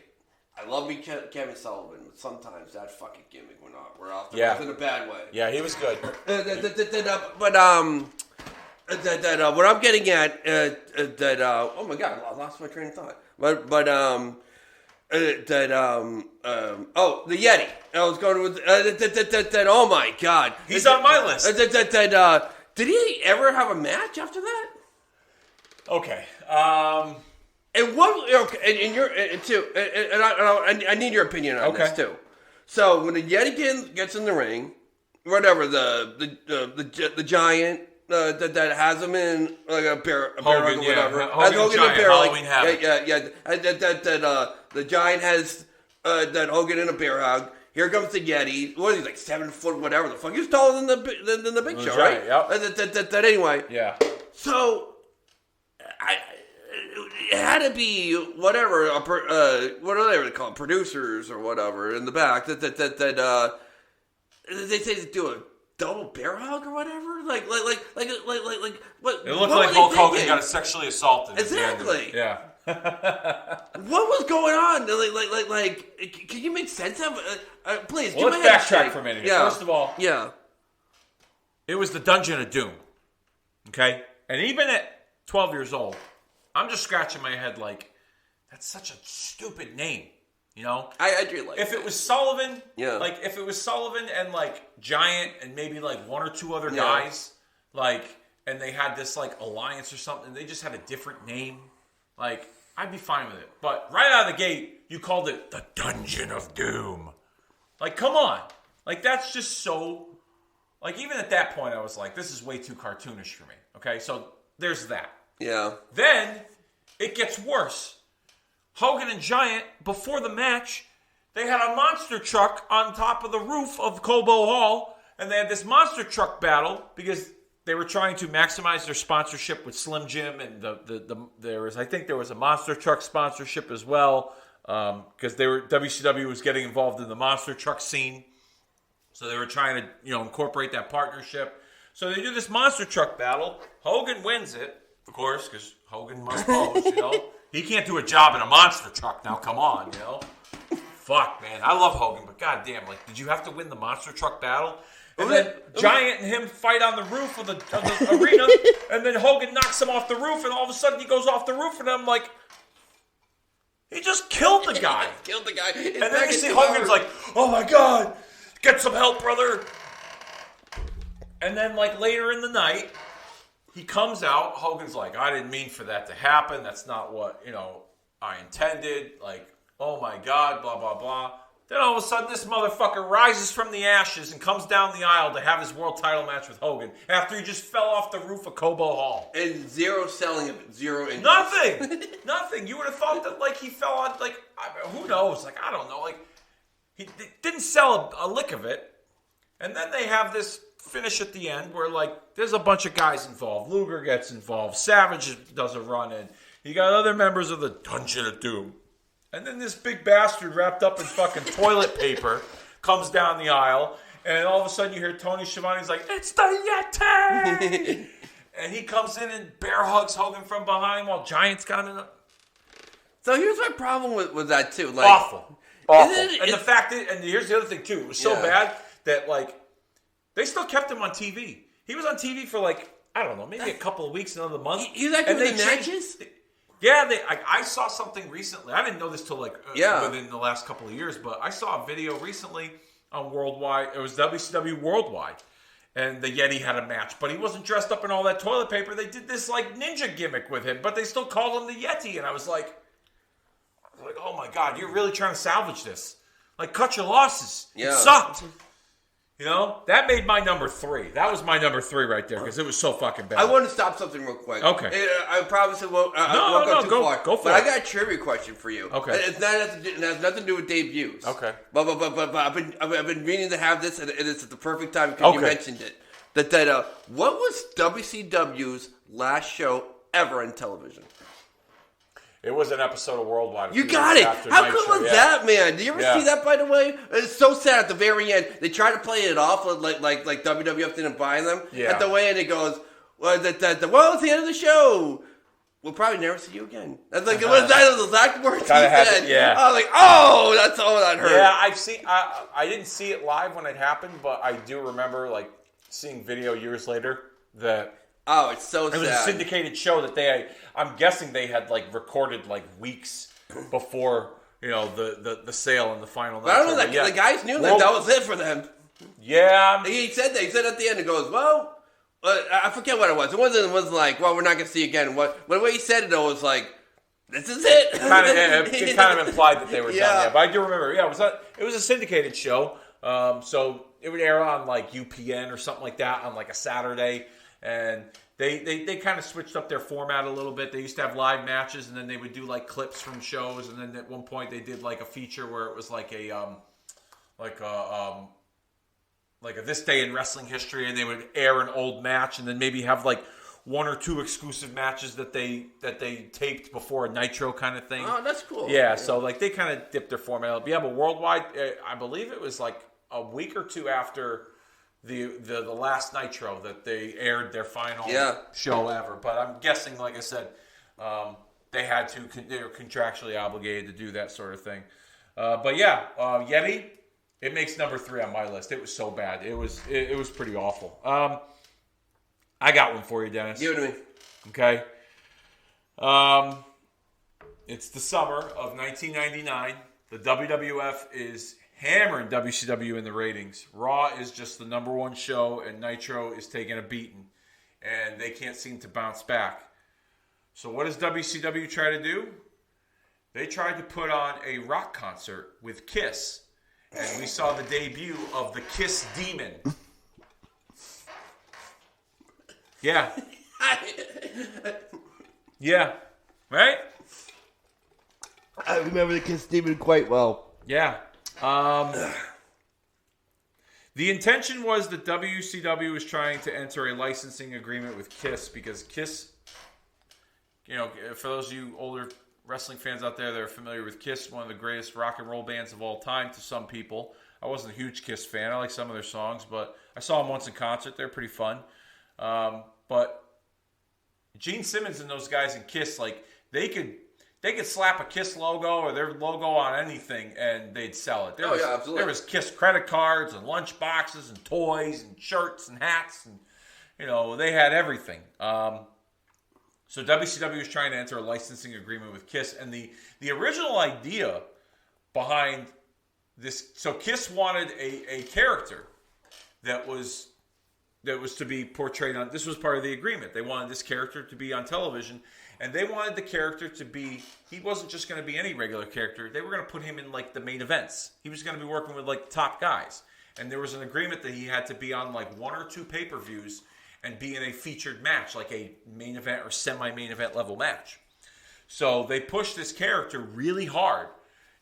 I love me Kevin Sullivan, but sometimes that fucking gimmick we're off the rails in a bad way. Yeah, he was good. But what I'm getting at oh my god, I lost my train of thought. The Yeti. I was going with oh my god, he's on my list. Did he ever have a match after that? Okay. And what? Okay, and you're too. And I need your opinion on this too. So when the Yeti gets in the ring, whatever the giant. That has him in a bear hug or whatever. Has Hogan in a bear hug. The giant has that Hogan in a bear hug. Here comes the Yeti. What is he, 7 foot, whatever the fuck? He's taller than the Big Show, right? Yep. Anyway. Yeah. So it had to be whatever, what are they called, producers or whatever in the back that they say to do a double bear hug or whatever, like what? It looked like Hulk Hogan got sexually assaulted. Exactly. Yeah. What was going on? Like, can you make sense of it? Please, well, give let's backtrack for a minute. Yeah. First of all, it was the Dungeon of Doom. Okay, and even at 12 years old, I'm just scratching my head like, that's such a stupid name. You know, I do like. If it was Sullivan, like if it was Sullivan and like Giant and maybe like one or two other guys, like, and they had this like alliance or something, they just had a different name, like, I'd be fine with it. But right out of the gate, you called it the Dungeon of Doom. Like, come on, like that's just so. Like, even at that point, I was like, this is way too cartoonish for me. Okay, so there's that. Yeah. Then it gets worse. Hogan and Giant, before the match, they had a monster truck on top of the roof of Cobo Hall, and they had this monster truck battle because they were trying to maximize their sponsorship with Slim Jim, and there was a monster truck sponsorship as well, because WCW was getting involved in the monster truck scene, so they were trying to incorporate that partnership. So they do this monster truck battle. Hogan wins it, of course, because Hogan must pose, He can't do a job in a monster truck now. Come on, Fuck, man. I love Hogan, but goddamn, like, did you have to win the monster truck battle? And then Giant and him fight on the roof of the arena, and then Hogan knocks him off the roof, and all of a sudden he goes off the roof, and I'm like, he just killed the guy. Killed the guy. And then you see Hogan's like, oh my God, get some help, brother. And then, like, later in the night, he comes out. Hogan's like, I didn't mean for that to happen. That's not what, I intended. Like, oh my God, blah, blah, blah. Then all of a sudden, this motherfucker rises from the ashes and comes down the aisle to have his world title match with Hogan after he just fell off the roof of Cobo Hall. And zero selling of it, zero injuries. Nothing. Nothing. You would have thought that, like, he fell on, like, who knows? Like, I don't know. Like, he didn't sell a lick of it. And then they have this finish at the end where, like, there's a bunch of guys involved. Luger gets involved. Savage does a run in. You got other members of the Dungeon of Doom. And then this big bastard wrapped up in fucking toilet paper comes down the aisle. And all of a sudden you hear Tony Schiavone's like, it's the Yeti! And he comes in and bear hugs Hogan from behind while Giant's got him in the... So here's my problem with that, too. Like, awful. And the fact that... And here's the other thing, too. It was so bad that, like... They still kept him on TV. He was on TV for, like, I don't know, maybe a couple of weeks, another month. He's actually in the matches? Yeah, I saw something recently. I didn't know this till, like, within the last couple of years, but I saw a video recently on Worldwide. It was WCW Worldwide, and the Yeti had a match, but he wasn't dressed up in all that toilet paper. They did this, like, ninja gimmick with him, but they still called him the Yeti, and I was like, oh, my God, you're really trying to salvage this. Like, cut your losses. Yeah. It sucked. That made my number 3. That was my number 3 right there because it was so fucking bad. I want to stop something real quick. Okay. I promise it won't, go too far. Go for but it. I got a trivia question for you. Okay. It has nothing to do with debuts. Okay. But I've been meaning to have this, and it's at the perfect time because you mentioned it. What was WCW's last show ever on television? It was an episode of Worldwide. You got it. How cool was that, man? Did you ever see that, by the way? It's so sad at the very end. They try to play it off like WWF didn't buy them. Yeah. At the way end, it goes, well, it's the end of the show. We'll probably never see you again. That's like, what that the exact words he said. Yeah. I was like, oh, that's all that hurt. Yeah, I didn't see it live when it happened, but I do remember, like, seeing video years later that... Oh, it's so sad. It was a syndicated show that I'm guessing they had, like, recorded, like, weeks before, the sale and the final night. But I don't know, the guys knew that was it for them. Yeah. He said that. He said at the end, it goes, well, I forget what it was. It wasn't like, well, we're not going to see you again. But the way he said it, though, was like, this is it. It kind of implied that they were done. Yeah, but I do remember. Yeah, it was a syndicated show. So it would air on, like, UPN or something like that on, like, a Saturday. And they kind of switched up their format a little bit. They used to have live matches, and then they would do, like, clips from shows. And then at one point they did, like, a feature where it was like a This Day in Wrestling History, and they would air an old match, and then maybe have, like, one or two exclusive matches that they taped before a Nitro kind of thing. Oh, that's cool. Yeah, so like they kind of dipped their format up. Yeah, but worldwide, I believe it was like a week or two after the last Nitro that they aired their final show ever. But I'm guessing, like I said, they were contractually obligated to do that sort of thing. But yeah, Yeti, it makes number 3 on my list. It was so bad. It was pretty awful. I got one for you, Dennis. Give it to me. Okay. It's the summer of 1999. The WWF is hammering WCW in the ratings. Raw is just the number 1 show, and Nitro is taking a beating. And they can't seem to bounce back. So what does WCW try to do? They tried to put on a rock concert with Kiss. And we saw the debut of the Kiss Demon. Yeah. Yeah. Right? I remember the Kiss Demon quite well. Yeah. The intention was that WCW was trying to enter a licensing agreement with Kiss because Kiss, for those of you older wrestling fans out there that are familiar with Kiss, one of the greatest rock and roll bands of all time to some people. I wasn't a huge Kiss fan. I like some of their songs, but I saw them once in concert. They're pretty fun. But Gene Simmons and those guys in Kiss, like they could slap a Kiss logo or their logo on anything and they'd sell it. Absolutely. There was Kiss credit cards and lunch boxes and toys and shirts and hats and they had everything. So WCW was trying to enter a licensing agreement with Kiss, and the original idea behind this, so Kiss wanted a character that was to be portrayed on, this was part of the agreement. They wanted this character to be on television, and they wanted the character to be, he wasn't just going to be any regular character. They were going to put him in like the main events. He was going to be working with like top guys. And there was an agreement that he had to be on like 1 or 2 pay-per-views and be in a featured match, like a main event or semi-main event level match. So they pushed this character really hard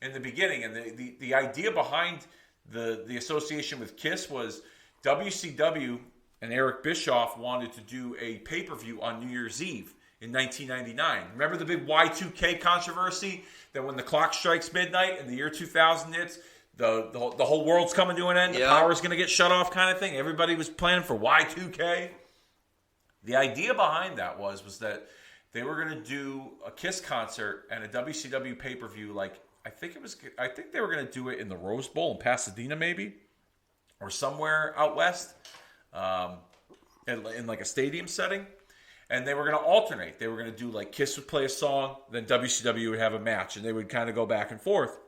in the beginning. And the idea behind the association with Kiss was WCW and Eric Bischoff wanted to do a pay-per-view on New Year's Eve in 1999. Remember the big Y2K controversy that when the clock strikes midnight and the year 2000 hits, the whole world's coming to an end, the power's going to get shut off kind of thing? Everybody was planning for Y2K. The idea behind that was that they were going to do a Kiss concert and a WCW pay-per-view. Like I think they were going to do it in the Rose Bowl in Pasadena, maybe, or somewhere out west, in like a stadium setting. And they were going to alternate. They were going to do like Kiss would play a song, then WCW would have a match, and they would kind of go back and forth.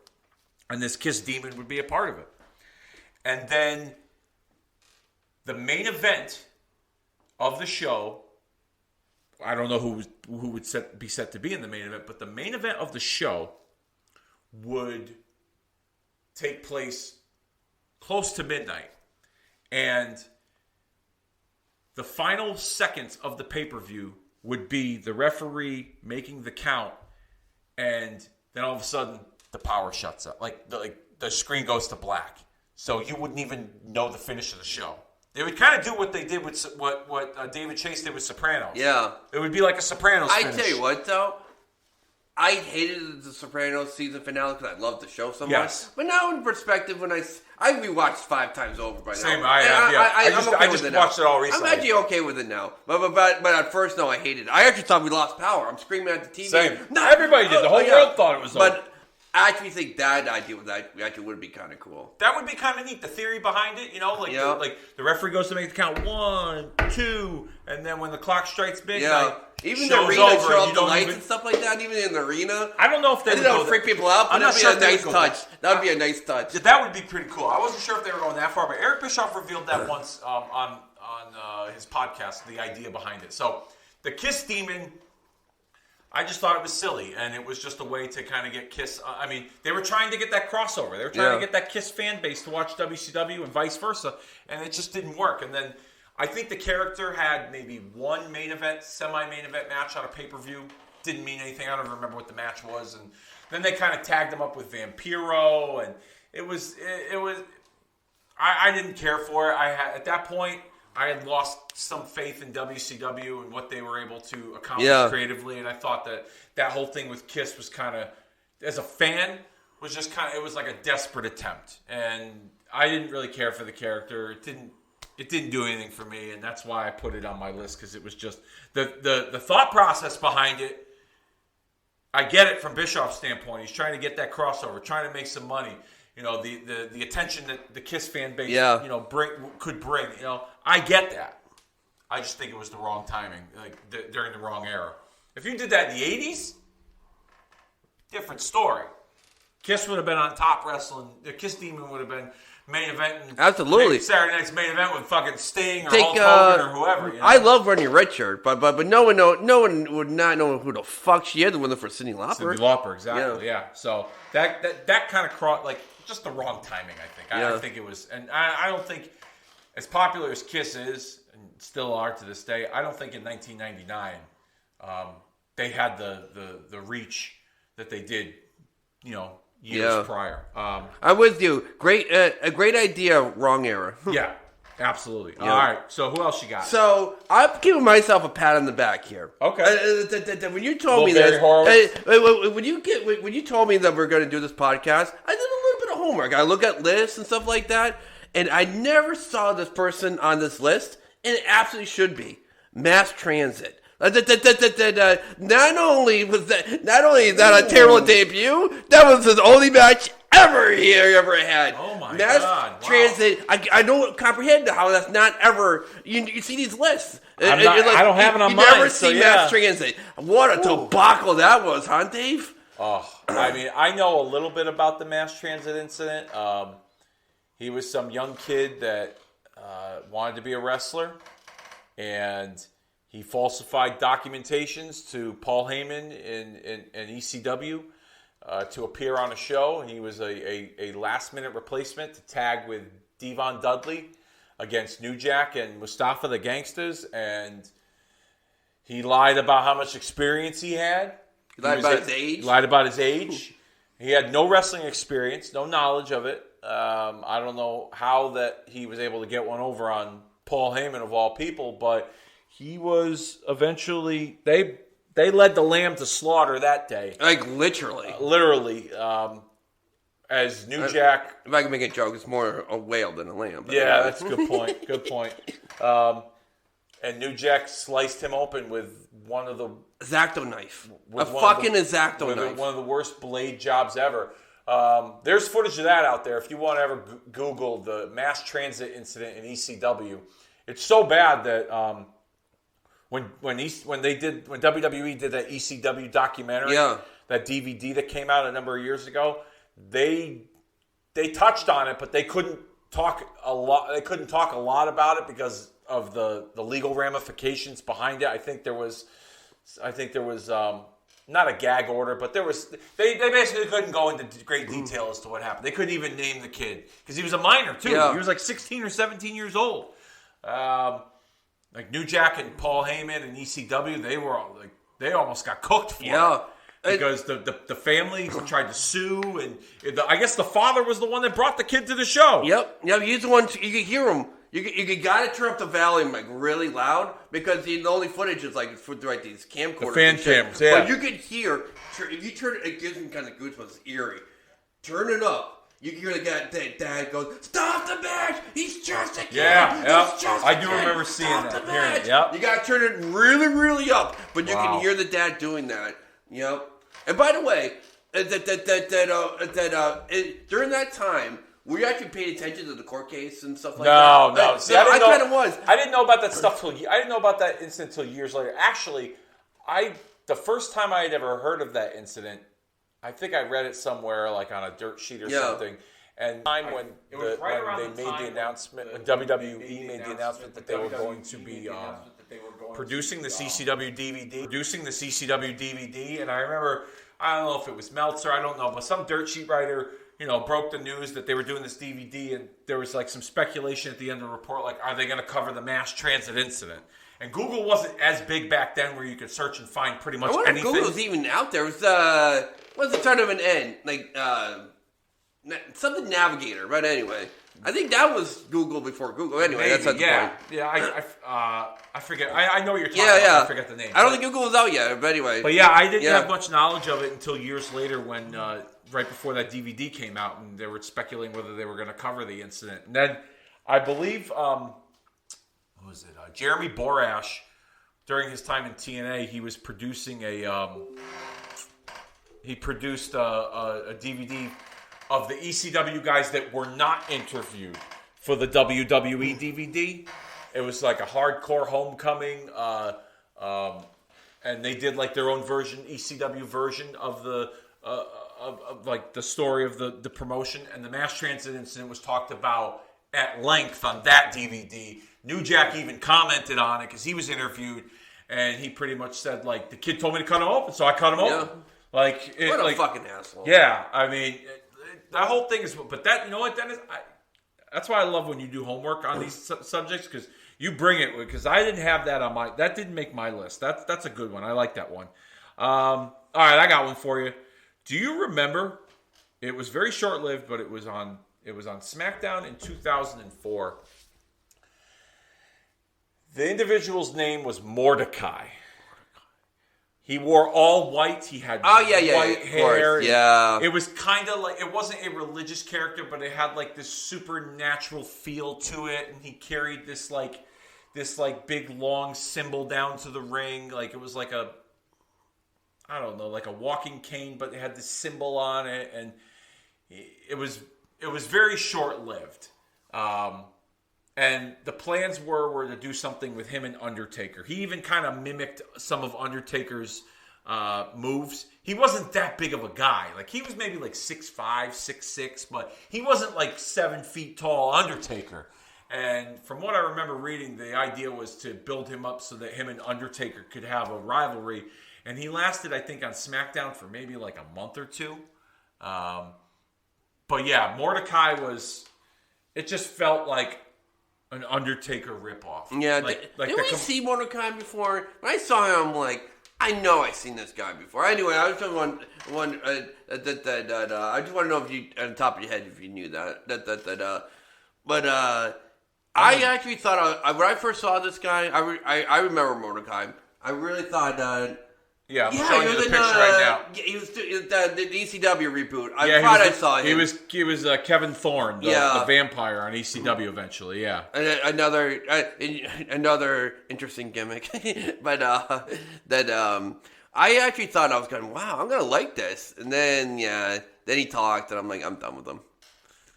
And this Kiss Demon would be a part of it. And then the main event of the show, I don't know who would be set to be in the main event, but the main event of the show would take place close to midnight. And the final seconds of the pay-per-view would be the referee making the count, and then all of a sudden the power shuts up. Like the screen goes to black. So you wouldn't even know the finish of the show. They would kind of do what they did with what David Chase did with Sopranos. Yeah. It would be like a Sopranos finish. I tell you what, though. I hated the Sopranos season finale because I loved the show so much. Yes. But now in perspective, when I rewatched 5 times over by now. Same, I just watched it all recently. I'm actually okay with it now. But at first, no, I hated it. I actually thought we lost power. I'm screaming at the TV. Same. No, everybody did. The whole world thought it was over. But I actually think that idea would be kind of cool. That would be kind of neat. The theory behind it, like the referee goes to make the count 1, 2, and then when the clock strikes midnight, even the arena show up the lights and stuff like that. Even in the arena, I don't know if they would freak people out. But that'd be a nice touch. That would be a nice touch. That would be pretty cool. I wasn't sure if they were going that far, but Eric Bischoff revealed that once on his podcast, the idea behind it. So the Kiss Demon, I just thought it was silly, and it was just a way to kind of get Kiss. They were trying to get that crossover. They were trying to get that Kiss fan base to watch WCW and vice versa, and it just didn't work. And then I think the character had maybe one main event, semi-main event match on a pay-per-view. Didn't mean anything. I don't even remember what the match was. And then they kind of tagged him up with Vampiro, and it was. I didn't care for it. At that point, I had lost some faith in WCW and what they were able to accomplish creatively, and I thought that whole thing with Kiss was kind of, as a fan, was just kind of, it was like a desperate attempt, and I didn't really care for the character. It didn't do anything for me, and that's why I put it on my list, because it was just the thought process behind it. I get it from Bischoff's standpoint. He's trying to get that crossover, trying to make some money. You know, the attention that the Kiss fan base, could bring. You know, I get that. I just think it was the wrong timing, like during the wrong era. If you did that in the 80s, different story. Kiss would have been on top wrestling. The Kiss Demon would have been main event. Absolutely. Saturday night's main event with fucking Sting or Hulk Hogan or whoever. You know? I love running red shirt, but no one would not know who the fuck she is when for Cyndi Lauper. Cyndi Lauper, exactly. Yeah. So that kind of crossed, just the wrong timing. I think. I think it was, and I don't think, as popular as Kiss is and still are to this day, I don't think in 1999 they had the reach that they did. You know. Years prior. I'm with you. A great idea, wrong era. Yeah, absolutely. Yeah. All right, so who else you got? So I'm giving myself a pat on the back here. Okay. When you told me this, when you told me that we're going to do this podcast, I did a little bit of homework. I look at lists and stuff like that, and I never saw this person on this list, and it absolutely should be mass transit. Not only is that a terrible debut, that was his only match ever he ever had. Oh my Mass God! Transit. I don't comprehend how that's not ever. You see these lists. I don't have it on mine. You never see Mass Transit. What a debacle that was, huh, Dave? Oh, I mean, I know a little bit about the Mass Transit incident. He was some young kid that wanted to be a wrestler, and he falsified documentations to Paul Heyman in ECW to appear on a show. He was a last-minute replacement to tag with Devon Dudley against New Jack and Mustafa the Gangsters, and he lied about how much experience he had. He lied about his age? Lied about his age. He had no wrestling experience, no knowledge of it. I don't know how that he was able to get one over on Paul Heyman, of all people, but he was eventually, they led the lamb to slaughter that day. Like literally. Literally. As New Jack. If I can make a joke, it's more a whale than a lamb. Yeah, that's a good point. Good point. And New Jack sliced him open with one of the X-Acto knife. X-Acto knife. One of the worst blade jobs ever. There's footage of that out there. If you want to ever Google the mass transit incident in ECW, it's so bad that when WWE did that ECW documentary, that DVD that came out a number of years ago, they touched on it, but they couldn't talk a lot. They couldn't talk a lot about it because of the legal ramifications behind it. I think there was not a gag order, but they basically couldn't go into great detail as to what happened. They couldn't even name the kid because he was a minor too. Yeah. He was like 16 or 17 years old. Like New Jack and Paul Heyman and ECW, they almost got cooked for it. Because the family tried to sue, and I guess the father was the one that brought the kid to the show. Yep. He's the one. You could hear him. You got to turn up the volume like really loud because the only footage is like these camcorders. The fan cams, yeah. But you could hear if you turn it gives me kind of goosebumps. It's eerie. Turn it up. You can hear the guy, dad goes, "Stop the match! He's just a kid. Yeah. I do remember seeing that. Hearing it. Yep. You got to turn it really, really up, but you can hear the dad doing that. Yep. And by the way, during that time, were you actually paying attention to the court case and stuff like that? No. See, I kind of was. I didn't know about that stuff I didn't know about that incident until years later. Actually, the first time I had ever heard of that incident, I think I read it somewhere, like on a dirt sheet or something. And when they made the announcement, when WWE made the announcement that they were going to be producing the CCW DVD, and I remember, I don't know if it was Meltzer, I don't know, but some dirt sheet writer, broke the news that they were doing this DVD, and there was like some speculation at the end of the report, like, are they going to cover the mass transit incident? And Google wasn't as big back then where you could search and find pretty much anything. Google was even out there. It was the start of an N, like something Navigator, but anyway. I think that was Google before Google. Anyway, that's not the point. Yeah, I forget. I know what you're talking about. I forget the name. I don't think Google was out yet, but anyway. But yeah, I didn't have much knowledge of it until years later when, right before that DVD came out, and they were speculating whether they were going to cover the incident. And then I believe, who was it? Jeremy Borash, during his time in TNA, he was producing he produced a DVD of the ECW guys that were not interviewed for the WWE DVD. It was like a hardcore homecoming, and they did like their own version, ECW version of the of like the story of the promotion. And the mass transit incident was talked about at length on that DVD. New Jack even commented on it because he was interviewed, and he pretty much said like, the kid told me to cut him open, so I cut him open. Like, what a fucking asshole. Yeah, I mean, that whole thing is. But that, you know what, Dennis? That's why I love when you do homework on these subjects, because you bring it. Because I didn't have that on my. That didn't make my list. That's a good one. I like that one. All right, I got one for you. Do you remember? It was very short lived, but it was on SmackDown in 2004. The individual's name was Mordecai. He wore all white. He had white hair. Yeah. It was kind of like, it wasn't a religious character, but it had like this supernatural feel to it. And he carried this big long symbol down to the ring. Like it was like a, I don't know, like a walking cane, but it had this symbol on it. And it was very short lived. And the plans were to do something with him and Undertaker. He even kind of mimicked some of Undertaker's moves. He wasn't that big of a guy. Like, he was maybe like 6'5", 6'6", but he wasn't like 7 feet tall Undertaker. And from what I remember reading, the idea was to build him up so that him and Undertaker could have a rivalry. And he lasted, I think, on SmackDown for maybe like a month or two. But yeah, Mordecai was... It just felt like an Undertaker ripoff. Yeah, didn't we see Mordecai before? When I saw him, I'm like, I know I've seen this guy before. Anyway, I was talking one I just want to know if you, on the top of your head, if you knew that. But I actually thought, when I first saw this guy, I remember Mordecai. I really thought I'm showing you the picture right now. He was the ECW reboot. I saw him. He was Kevin Thorne, the vampire on ECW eventually. Yeah, another interesting gimmick. But I actually thought, I was going, wow, I'm gonna like this. And then then he talked, and I'm like, I'm done with him.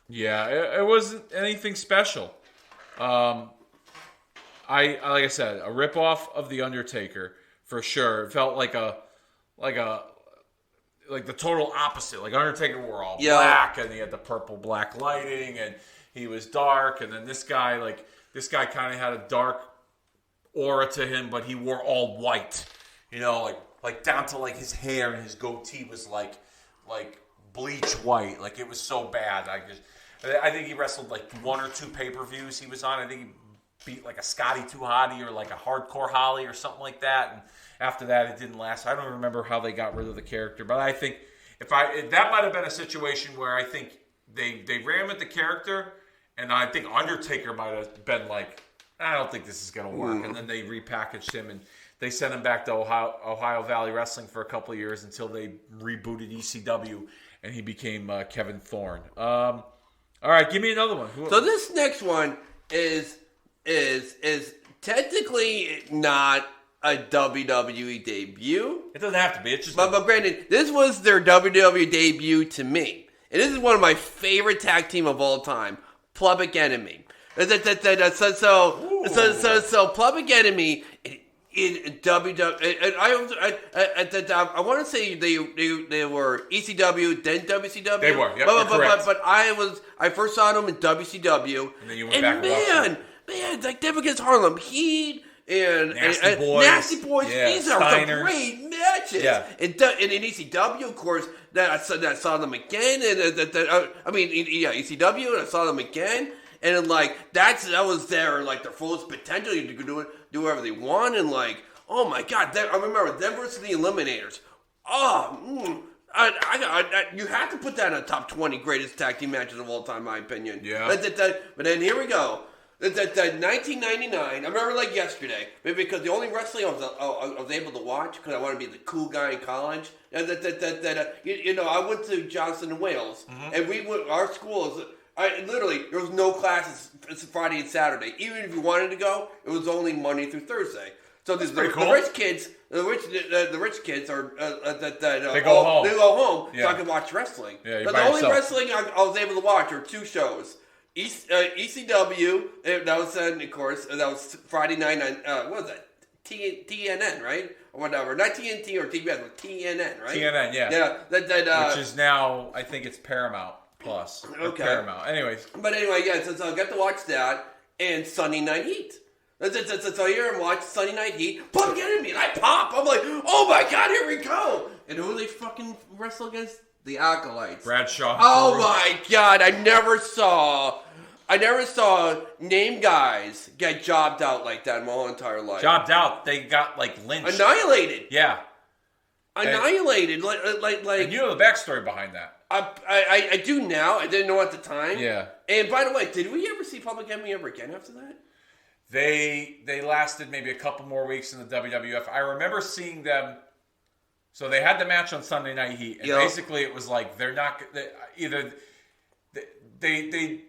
Yeah, it wasn't anything special. Like I said, a ripoff of the Undertaker. For sure. It felt like the total opposite. Like Undertaker wore all black, and he had the purple black lighting, and he was dark, and then this guy kind of had a dark aura to him, but he wore all white. You know, like down to like his hair and his goatee was like bleach white. Like it was so bad. I think he wrestled like 1 or 2 pay-per-views he was on. I think he beat like a Scotty 2 Hottie or like a Hardcore Holly or something like that, and after that it didn't last. I don't remember how they got rid of the character, but I think that might have been a situation where I think they ran with the character, and I think Undertaker might have been like, I don't think this is going to work, and then they repackaged him and they sent him back to Ohio Valley Wrestling for a couple of years until they rebooted ECW and he became Kevin Thorne. All right, give me another one. So this next one is technically not a WWE debut. It doesn't have to be. It's just. But granted, this was their WWE debut to me, and this is one of my favorite tag team of all time, Public Enemy. So Public Enemy in WWE. I want to say they were ECW, then WCW. They were. Yep, but I first saw them in WCW, and then you went back and Man, like them against Harlem Heat and Nasty Boys. Yeah, these are some great matches. Yeah. And in ECW, of course, that I saw them again. And ECW, and I saw them again. And like that was their fullest potential. You could do whatever they want. And like, oh my God, I remember them versus the Eliminators. You have to put that in the top 20 greatest tag team matches of all time, in my opinion. Yeah. But then here we go. 1999, I remember like yesterday, maybe because the only wrestling I was able to watch because I wanted to be the cool guy in college. And I went to Johnson and Wales, and our schools. Literally, there was no classes Friday and Saturday. Even if you wanted to go, it was only Monday through Thursday. So the rich kids, the rich kids are they go home. They go home, yeah. so I can watch wrestling. Yeah, but the only wrestling I was able to watch were two shows. ECW, that was of course, that was Friday night. What was that? TNN, right? Or whatever. Not TNT or TBS, but TNN, right? TNN, yeah. Yeah. Which is now, I think it's Paramount Plus. Okay. Paramount. Anyways. But anyway, yeah, so I got to watch that and Sunday Night Heat. So here I'm watching Sunday Night Heat. Public Enemy, and I pop. I'm like, oh my God, here we go. And who they fucking wrestle against? The Acolytes. Bradshaw. Oh my God, I never saw named guys get jobbed out like that in my whole entire life. Jobbed out. They got like lynched. Annihilated. Yeah. Annihilated. Like. And you know the backstory behind that. I do now. I didn't know at the time. Yeah. And by the way, did we ever see Public Enemy ever again after that? They lasted maybe a couple more weeks in the WWF. I remember seeing them. So they had the match on Sunday Night Heat, and basically it was like they're not either they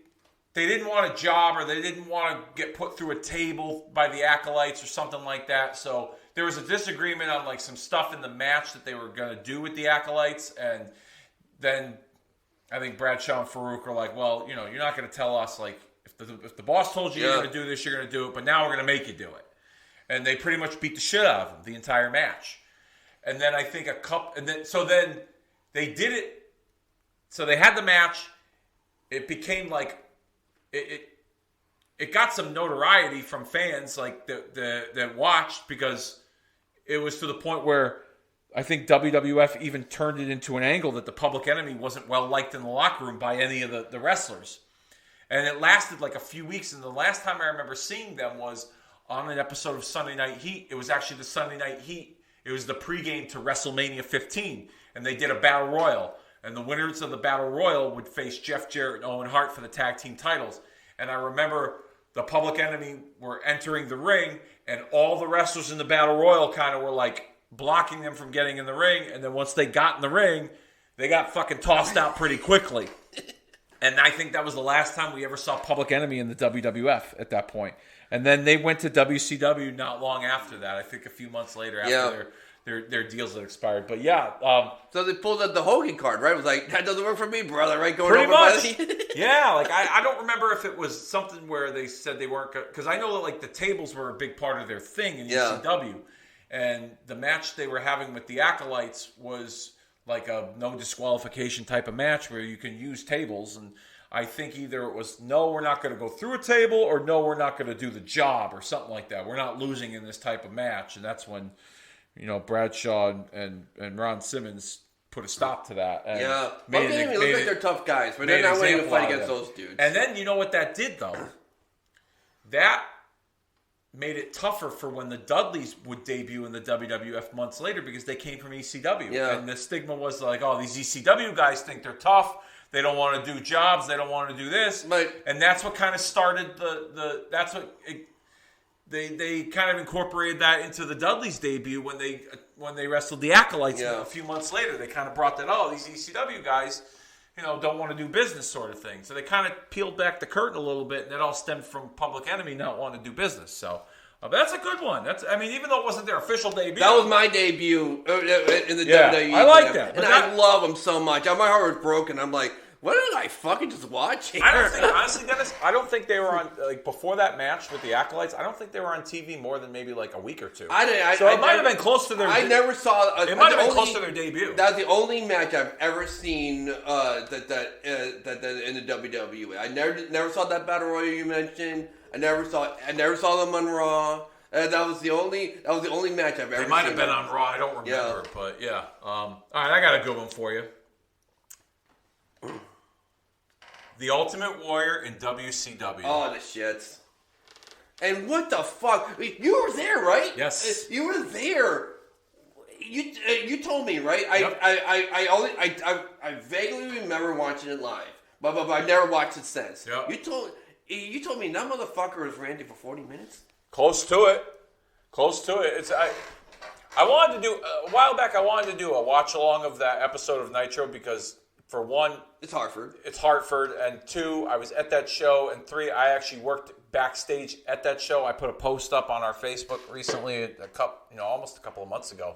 didn't want a job or they didn't want to get put through a table by the Acolytes or something like that. So there was a disagreement on like some stuff in the match that they were going to do with the Acolytes, and then I think Bradshaw and Farouk are like, well, you're not going to tell us like if the boss told you you're going to do this, you're going to do it, but now we're going to make you do it, and they pretty much beat the shit out of them the entire match. And then I think then they did it. So they had the match. It became like it got some notoriety from fans like that watched, because it was to the point where I think WWF even turned it into an angle that the Public Enemy wasn't well liked in the locker room by any of the wrestlers. And it lasted like a few weeks. And the last time I remember seeing them was on an episode of Sunday Night Heat. It was actually the Sunday Night Heat. It was the pregame to WrestleMania 15, and they did a battle royal. And the winners of the battle royal would face Jeff Jarrett and Owen Hart for the tag team titles. And I remember the Public Enemy were entering the ring, and all the wrestlers in the battle royal kind of were like blocking them from getting in the ring. And then once they got in the ring, they got fucking tossed out pretty quickly. And I think that was the last time we ever saw Public Enemy in the WWF at that point. And then they went to WCW not long after that. I think a few months later after their deals had expired. But yeah. So they pulled out the Hogan card, right? It was like, that doesn't work for me, brother, right? Going pretty over much. Yeah, like I don't remember if it was something where they said they weren't, because I know that like the tables were a big part of their thing in ECW. And the match they were having with the Acolytes was like a no disqualification type of match where you can use tables. And I think either it was, no, we're not going to go through a table, or no, we're not going to do the job, or something like that. We're not losing in this type of match. And that's when, Bradshaw and Ron Simmons put a stop to that. And they look like they're tough guys, but they're not willing to fight against those dudes. And then, you know what that did, though? That made it tougher for when the Dudleys would debut in the WWF months later, because they came from ECW. Yeah. And the stigma was like, oh, these ECW guys think they're tough. They don't want to do jobs. They don't want to do this. And that's what kind of started they kind of incorporated that into the Dudleys' debut when they wrestled the Acolytes a few months later. They kind of brought that, these ECW guys, don't want to do business sort of thing. So they kind of peeled back the curtain a little bit, and that all stemmed from Public Enemy not wanting to do business. So that's a good one. Even though it wasn't their official debut. That was my debut in the WWE. I like that. And I love them so much. My heart was broken. I'm like, what did I fucking just watch here? I don't think, honestly, Dennis, they were on, like, before that match with the Acolytes, I don't think they were on TV more than maybe like a week or two. So it might have been close to their I never saw... it might have been close to their debut. That's the only match I've ever seen that in the WWE. I never saw that Battle Royal you mentioned. I never saw them on Raw. That was the only match I've ever seen. They might have been on Raw, I don't remember, but yeah. All right, I got a good one for you. The Ultimate Warrior in WCW. Oh, the shits. And what the fuck? You were there, right? Yes. You were there. you told me, right? Yep. I vaguely remember watching it live, but I never watched it since. Yep. You told me that motherfucker was ranting for 40 minutes. Close to it. It's I wanted to do a while back. I wanted to do a watch along of that episode of Nitro because, for one, it's Hartford, and two, I was at that show, and three, I actually worked backstage at that show. I put a post up on our Facebook recently, almost a couple of months ago,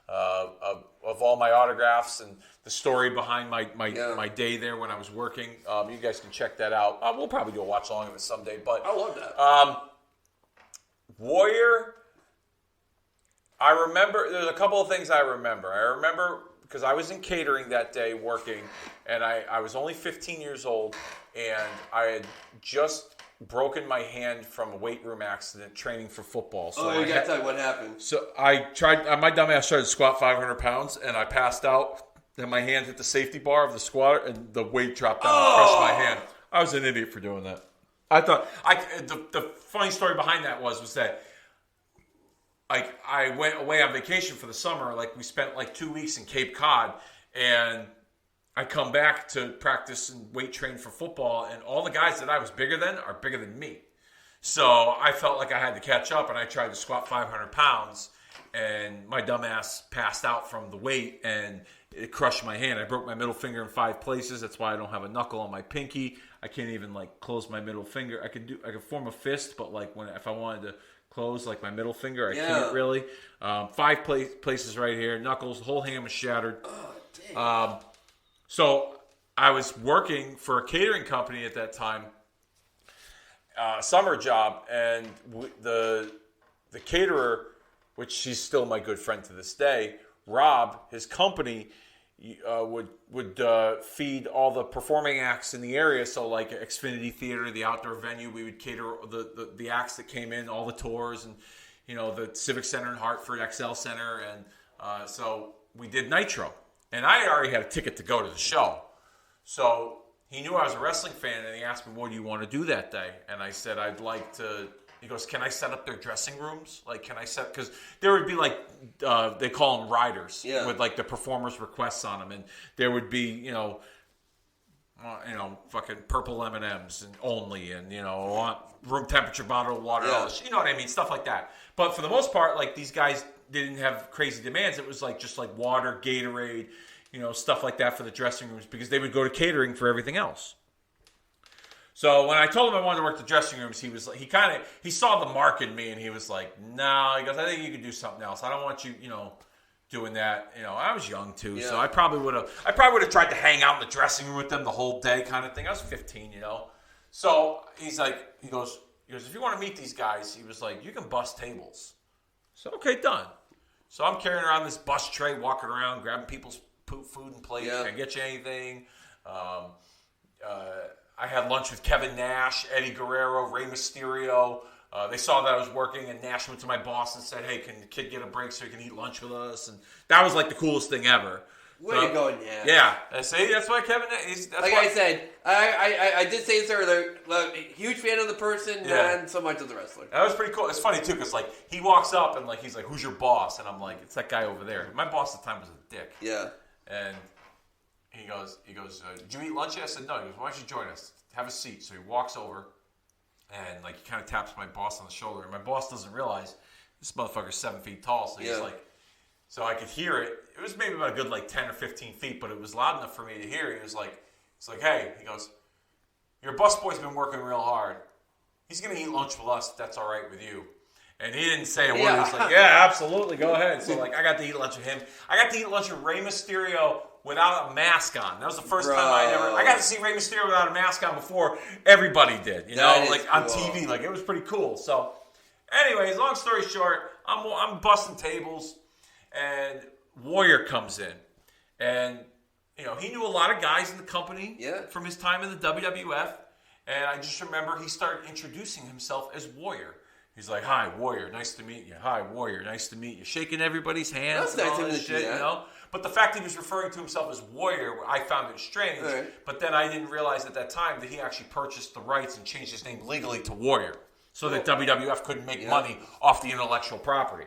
of all my autographs and the story behind my day there when I was working. You guys can check that out. We'll probably do a watch along of it someday. But I love that. Warrior. I remember, there's a couple of things I remember. I remember because I was in catering that day working, and I was only 15 years old, and I had just broken my hand from a weight room accident training for football. So you got to tell me what happened. So I tried, my dumb ass tried to squat 500 pounds, and I passed out, and my hand hit the safety bar of the squatter, and the weight dropped down and crushed my hand. I was an idiot for doing that. I thought, the funny story behind that was that, like, I went away on vacation for the summer. Like, we spent like 2 weeks in Cape Cod, and I come back to practice and weight train for football, and all the guys that I was bigger than are bigger than me. So I felt like I had to catch up, and I tried to squat 500 pounds, and my dumb ass passed out from the weight, and it crushed my hand. I broke my middle finger in 5 places. That's why I don't have a knuckle on my pinky. I can't even, like, close my middle finger. I could form a fist, but, like, if I wanted to close, like, my middle finger, I can't really. 5 places right here, knuckles, the whole hand was shattered. Oh, dang. So I was working for a catering company at that time, summer job, and the caterer, which she's still my good friend to this day, Rob, his company would feed all the performing acts in the area. So, like, Xfinity Theater, the outdoor venue, we would cater the acts that came in, all the tours, and the Civic Center in Hartford, XL Center, and so we did Nitro. And I had already had a ticket to go to the show. So he knew I was a wrestling fan, and he asked me, what do you want to do that day? And I said, I'd like to... He goes, can I set up their dressing rooms? Like, can I set... Because there would be, like, they call them riders with, like, the performers' requests on them. And there would be, fucking purple M&Ms and only, and, room temperature bottle of water. All this, you know what I mean? Stuff like that. But for the most part, like, these guys didn't have crazy demands. It was, like, just, like, water, Gatorade, stuff like that for the dressing rooms, because they would go to catering for everything else. So when I told him I wanted to work the dressing rooms, he was like, he saw the mark in me, and he was like, no, he goes, I think you could do something else. I don't want you, doing that. I was young too, so I probably would have tried to hang out in the dressing room with them the whole day, kind of thing. I was 15, So he goes, if you want to meet these guys, he was like, you can bus tables. So okay, done. So I'm carrying around this bus tray, walking around, grabbing people's food and plates. Can I get you anything? I had lunch with Kevin Nash, Eddie Guerrero, Rey Mysterio. They saw that I was working, and Nash went to my boss and said, hey, can the kid get a break so he can eat lunch with us? And that was, like, the coolest thing ever. Where you going, Nash? Yeah. See, that's why Kevin Nash... I said, I did say this earlier, huge fan of the person, not so much of the wrestler. That was pretty cool. It's funny, too, because, like, he walks up, and, like, he's like, who's your boss? And I'm like, it's that guy over there. My boss at the time was a dick. Yeah. And... He goes, did you eat lunch yet? I said, no. He goes, why don't you join us? Have a seat. So he walks over, and, like, he kind of taps my boss on the shoulder. And my boss doesn't realize this motherfucker's 7 feet tall. So he's like, so I could hear it. It was maybe about a good, like, 10 or 15 feet, but it was loud enough for me to hear. He was like, hey, he goes, your busboy's been working real hard. He's going to eat lunch with us if that's all right with you. And he didn't say a word. He was like, yeah, absolutely, go ahead. So, like, I got to eat lunch with him. I got to eat lunch with Rey Mysterio without a mask on. That was the first time I got to see Rey Mysterio without a mask on before everybody did, like cool. On TV. Like, it was pretty cool. So, anyways, long story short, I'm busting tables, and Warrior comes in. And, he knew a lot of guys in the company from his time in the WWF. And I just remember he started introducing himself as Warrior. He's like, hi, Warrior, nice to meet you. Hi, Warrior, nice to meet you. Shaking everybody's hands and all this shit, But the fact he was referring to himself as Warrior, I found it strange. Right. But then I didn't realize at that time that he actually purchased the rights and changed his name legally to Warrior so that WWF couldn't make money off the intellectual property.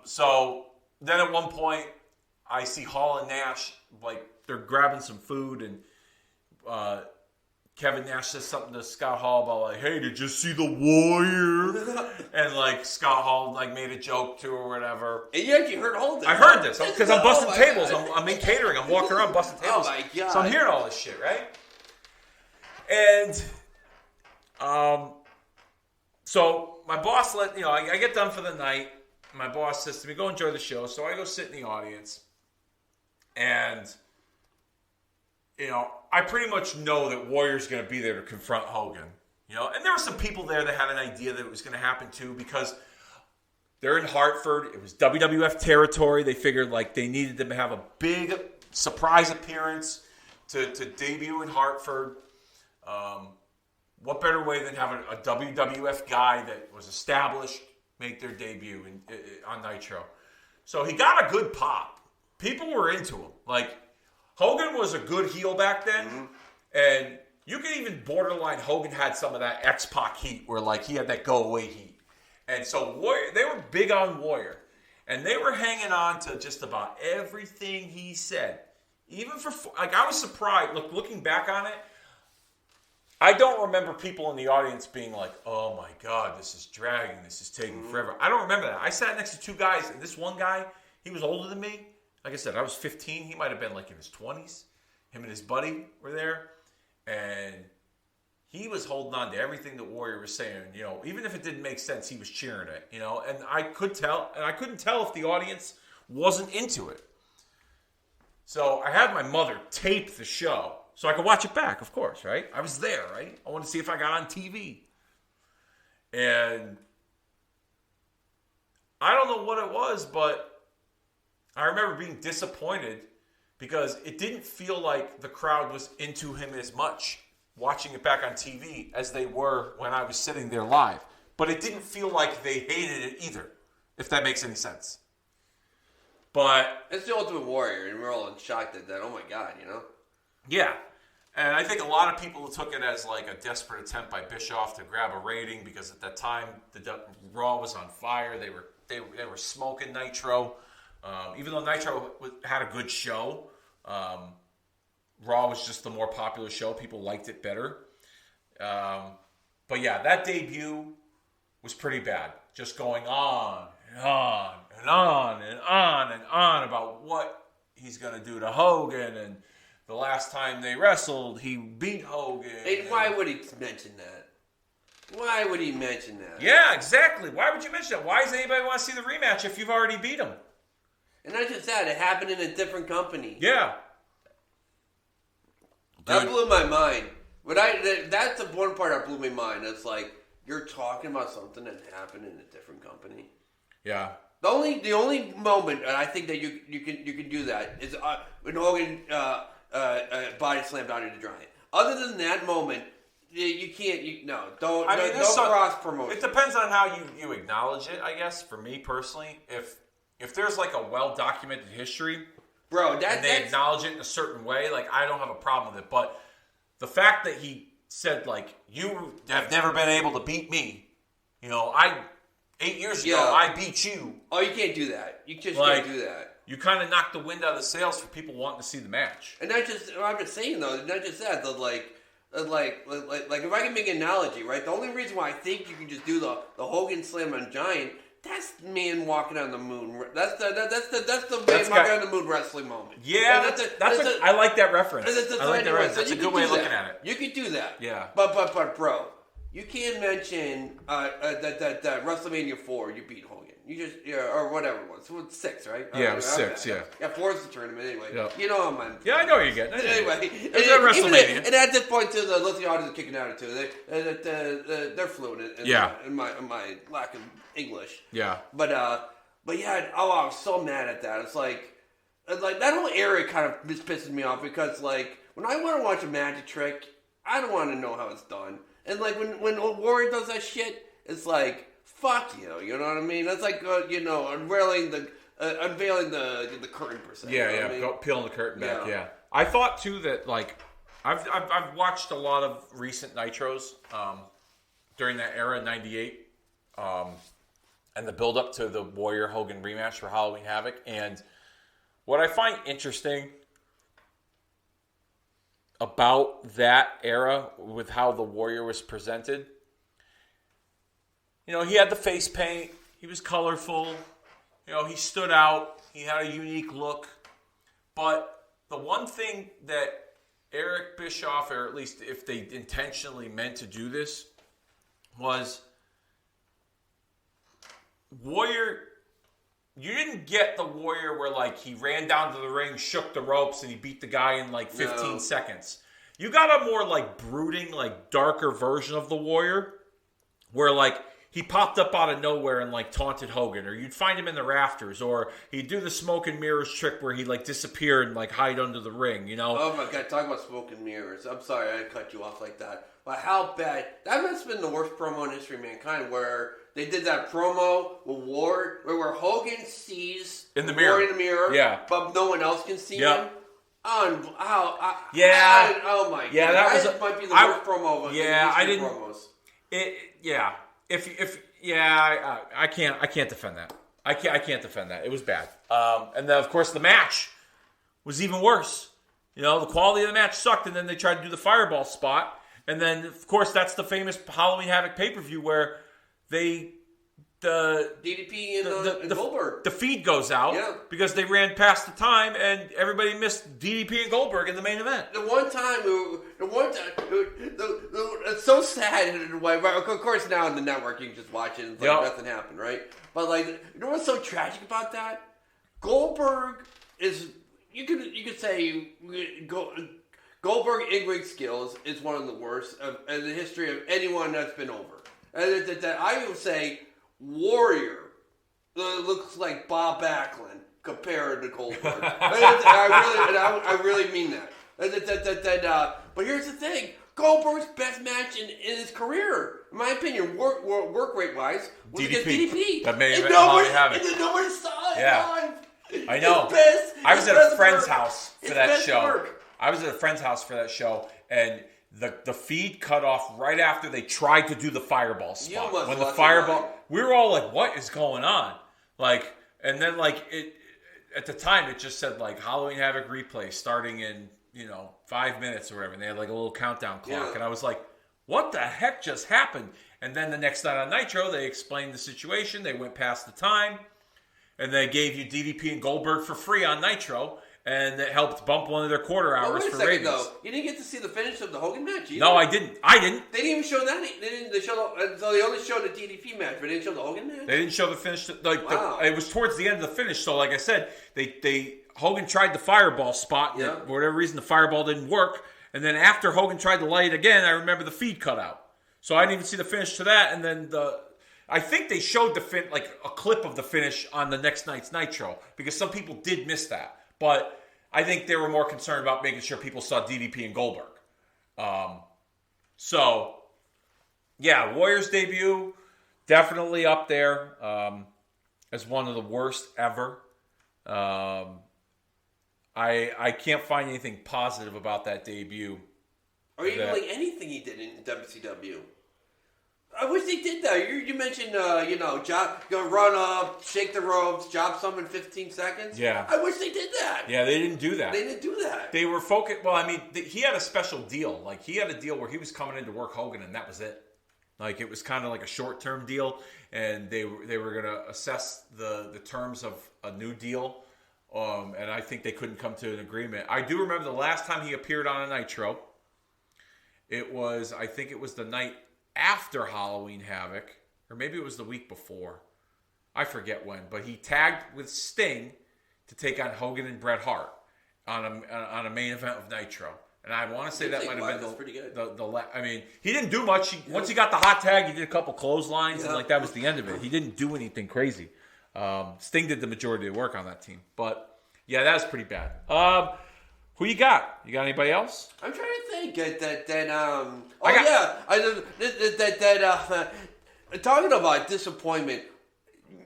So then at one point, I see Hall and Nash, like, they're grabbing some food, and Kevin Nash says something to Scott Hall about, like, hey, did you see the Warrior? And, like, Scott Hall, like, made a joke to her or whatever. And you actually heard all this. I heard this because I'm busting tables. I'm in catering. I'm walking around busting tables. Oh, my God. So I'm hearing all this shit, right? And so my boss I get done for the night. My boss says to me, go enjoy the show. So I go sit in the audience. And, I pretty much know that Warrior's going to be there to confront Hogan. And there were some people there that had an idea that it was going to happen too, because they're in Hartford. It was WWF territory. They figured like they needed them to have a big surprise appearance to debut in Hartford. What better way than having a WWF guy that was established make their debut on Nitro? So he got a good pop. People were into him. Like, Hogan was a good heel back then, and you could even borderline Hogan had some of that X-Pac heat where, like, he had that go-away heat. And so they were big on Warrior, and they were hanging on to just about everything he said. Even for, like, I was surprised. Looking back on it, I don't remember people in the audience being like, oh my God, this is dragging, this is taking forever. I don't remember that. I sat next to two guys, and this one guy, he was older than me. Like I said, I was 15. He might have been like in his 20s. Him and his buddy were there. And he was holding on to everything that Warrior was saying. Even if it didn't make sense, he was cheering it. And I could tell. And I couldn't tell if the audience wasn't into it. So I had my mother tape the show so I could watch it back, of course, right? I was there, right? I wanted to see if I got on TV. And I don't know what it was, but I remember being disappointed because it didn't feel like the crowd was into him as much watching it back on TV as they were when I was sitting there live. But it didn't feel like they hated it either, if that makes any sense. But it's the Ultimate Warrior, and we're all shocked at that. Oh my God, Yeah. And I think a lot of people took it as like a desperate attempt by Bischoff to grab a rating because at that time the Raw was on fire. They were smoking Nitro. Even though Nitro had a good show, Raw was just the more popular show. People liked it better. But yeah, that debut was pretty bad. Just going on and on and on and on and on about what he's going to do to Hogan. And the last time they wrestled, he beat Hogan. Hey, why would he mention that? Why would he mention that? Yeah, exactly. Why would you mention that? Why does anybody want to see the rematch if you've already beat him? And not just that, it happened in a different company. Yeah. That blew my mind. That's the one part that blew my mind. It's like, you're talking about something that happened in a different company. Yeah. The only moment I think that you can do that is when Hogan body slammed Andre the Giant. Other than that moment, you can't. Don't cross promotion. It depends on how you acknowledge it. I guess for me personally, if there's like a well documented history, bro, and they acknowledge it in a certain way, like I don't have a problem with it. But the fact that he said like you have never been able to beat me, 8 years ago I beat you. Oh, you can't do that. You just can't do that. You kind of knocked the wind out of the sails for people wanting to see the match. And not just I'm just saying though, not just that. Like if I can make an analogy, right? The only reason why I think you can just do the Hogan Slam on Giant. That's man walking on the moon. That's the man walking on the moon wrestling moment. Yeah, I like that reference. I like that reference. That's a good way of looking at it. You could do that. Yeah. But bro, you can't mention that WrestleMania 4 you beat Hogan. You just or whatever it was. It was 6, right? Yeah, it was 6. Yeah. Yeah, 4 is the tournament anyway. Yeah. You know how I'm. Yeah, I know what you're getting. Anyway, it's at WrestleMania. And at this point, too, the listening audience is kicking out of too. They're fluent in my lack of English. Yeah. But yeah, I was so mad at that. It's like that whole area kind of just pisses me off because like when I want to watch a magic trick, I don't want to know how it's done. And like when Warrior does that shit, it's like fuck you. You know what I mean? That's like unveiling the curtain per se. Yeah, you know what I mean? Peeling the curtain back. Yeah. I thought too that like I've watched a lot of recent Nitros during that era, '98. and the build-up to the Warrior-Hogan rematch for Halloween Havoc. And what I find interesting about that era with how the Warrior was presented, he had the face paint. He was colorful. He stood out. He had a unique look. But the one thing that Eric Bischoff, or at least if they intentionally meant to do this, was Warrior. You didn't get the Warrior where, like, he ran down to the ring, shook the ropes, and he beat the guy in, like, 15 seconds. You got a more, like, brooding, like, darker version of the Warrior where, like, he popped up out of nowhere and, like, taunted Hogan. Or you'd find him in the rafters. Or he'd do the smoke and mirrors trick where he'd, like, disappear and, like, hide under the ring, Oh, my God. Talking about smoke and mirrors. I'm sorry I cut you off like that. But how bad. That must have been the worst promo in history of mankind where they did that promo with Ward where Hogan sees in the mirror. In the mirror. Yeah. But no one else can see him. Oh my God. Yeah, that might be the worst promo of promos. I can't defend that. I can't defend that. It was bad. And then of course the match was even worse. The quality of the match sucked, and then they tried to do the fireball spot, and then of course that's the famous Halloween Havoc pay-per-view where the DDP and Goldberg. The feed goes out because they ran past the time and everybody missed DDP and Goldberg in the main event. The one time, it's so sad in a way. Of course, now on the network you can just watch it and nothing happened, right? But like, you know what's so tragic about that? Goldberg is you could say Goldberg in-ring skills is one of the worst in the history of anyone that's been over. And that I would say Warrior looks like Bob Backlund compared to Goldberg. I really mean that. But here's the thing: Goldberg's best match in his career, in my opinion, work rate wise, was against DDP. That made it nobody saw it live. I know. I was at a friend's house for that show. I was at a friend's house for that show, and the feed cut off right after they tried to do the fireball spot. When the fireball, we were all like, "What is going on?" Like, and then like it at the time it just said like Halloween Havoc replay starting in 5 minutes or whatever, and they had like a little countdown clock, and I was like, "What the heck just happened?" And then the next night on Nitro, they explained the situation. They went past the time, and they gave you DDP and Goldberg for free on Nitro. And it helped bump one of their quarter hours for ratings. Though. You didn't get to see the finish of the Hogan match either. No, I didn't. They didn't even show that. So they only showed the DDP match, but they didn't show the Hogan match? They didn't show the finish. It was towards the end of the finish. So like I said, Hogan tried the fireball spot. And for whatever reason, the fireball didn't work. And then after Hogan tried to light it again, I remember the feed cut out. So I didn't even see the finish to that. And then I think they showed a clip of the finish on the next night's Nitro. Because some people did miss that. But I think they were more concerned about making sure people saw DDP and Goldberg. Warrior's debut, definitely up there as one of the worst ever. I can't find anything positive about that debut. Or even like anything he did in WCW. I wish they did that. You mentioned, run up, shake the ropes, job some in 15 seconds. Yeah. I wish they did that. Yeah, they didn't do that. They were focused. Well, I mean, he had a special deal. Like, he had a deal where he was coming in to work Hogan, and that was it. Like, it was kind of like a short-term deal, and they were going to assess the terms of a new deal, and I think they couldn't come to an agreement. I do remember the last time he appeared on a Nitro. I think it was the night after Halloween Havoc, or maybe it was the week before. I forget when, but he tagged with Sting to take on Hogan and Bret Hart on a main event of Nitro. And I want to say that might have been I mean, he didn't do much. Once he got the hot tag, he did a couple clotheslines, and that was the end of it. He didn't do anything crazy. Sting did the majority of the work on that team. But, yeah, that was pretty bad. Who you got? You got anybody else? I'm trying to think talking about disappointment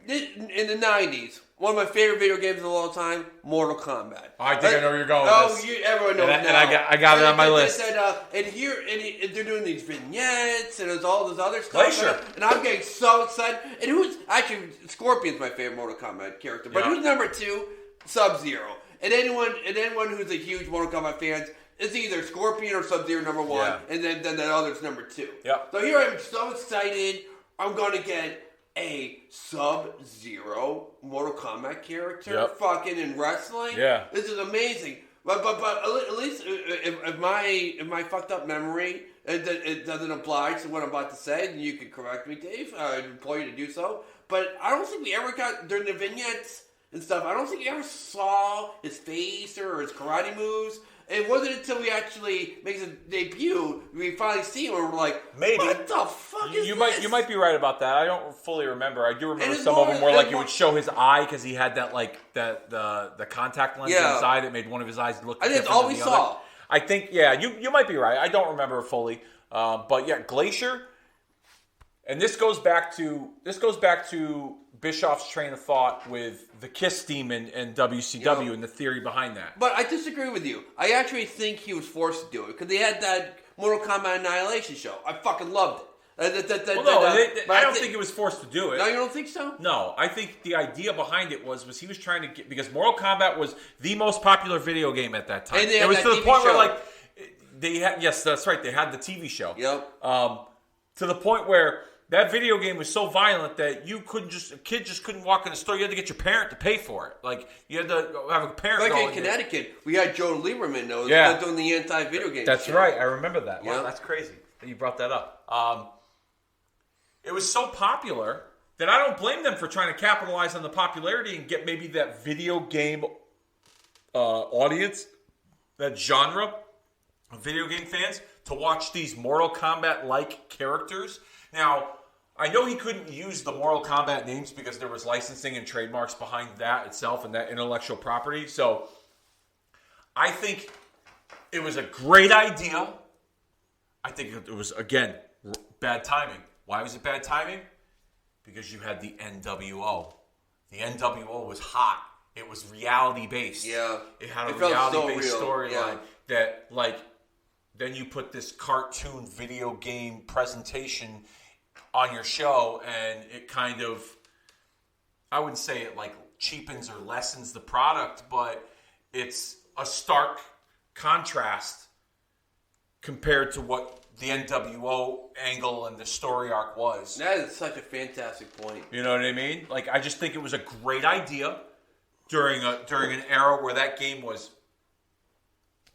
in the 90s. one of my favorite video games of all time, Mortal Kombat. I think I know where you're going with this. Everyone knows and now. I got it on my list. And they're doing these vignettes, and there's all this other stuff. Glacier. And I'm getting so excited. And Scorpion's my favorite Mortal Kombat character. But who's number 2? Sub-Zero. And anyone who's a huge Mortal Kombat fan, it's either Scorpion or Sub-Zero number 1, and then the other's number 2. Yep. So here I'm so excited. I'm going to get a Sub-Zero Mortal Kombat character fucking in wrestling. Yeah. This is amazing. But at least if my fucked up memory it doesn't apply to what I'm about to say, then you can correct me, Dave. I implore you to do so. But I don't think we ever got, during the vignettes and stuff, I don't think we ever saw his face or his karate moves. It wasn't until we actually make his debut, we finally see him and we're like, maybe. What the fuck is this? You might be right about that. I don't fully remember. I do remember some of them where like you would show his eye because he had that the contact lens in his eye that made one of his eyes look different. I think that's all we saw. I think you might be right. I don't remember it fully. But yeah, Glacier. And this goes back to Bischoff's train of thought with the Kiss Demon and WCW and the theory behind that. But I disagree with you. I actually think he was forced to do it because they had that Mortal Kombat Annihilation show. I fucking loved it. I don't think he was forced to do it. No, you don't think so? No, I think the idea behind it was he was trying to get, because Mortal Kombat was the most popular video game at that time. And they it was had to the TV point show. where they had, yes, that's right, they had the TV show. Yep. To the point where that video game was so violent that a kid just couldn't walk in the store. You had to get your parent to pay for it. Like, you had to have a parent. Like in Connecticut, we had Joe Lieberman doing the anti-video game. That's right. I remember that. Yeah. Wow, that's crazy that you brought that up. It was so popular that I don't blame them for trying to capitalize on the popularity and get maybe that video game audience, that genre of video game fans, to watch these Mortal Kombat-like characters. Now, I know he couldn't use the Mortal Kombat names because there was licensing and trademarks behind that itself and that intellectual property. So, I think it was a great idea. I think it was, again, bad timing. Why was it bad timing? Because you had the NWO. The NWO was hot. It was reality-based. Yeah. It had a reality-based storyline that, then you put this cartoon video game presentation on your show, and it kind of, I wouldn't say it cheapens or lessens the product, but it's a stark contrast compared to what the NWO angle and the story arc was. That is such a fantastic point. You know what I mean? I just think it was a great idea during an era where that game was.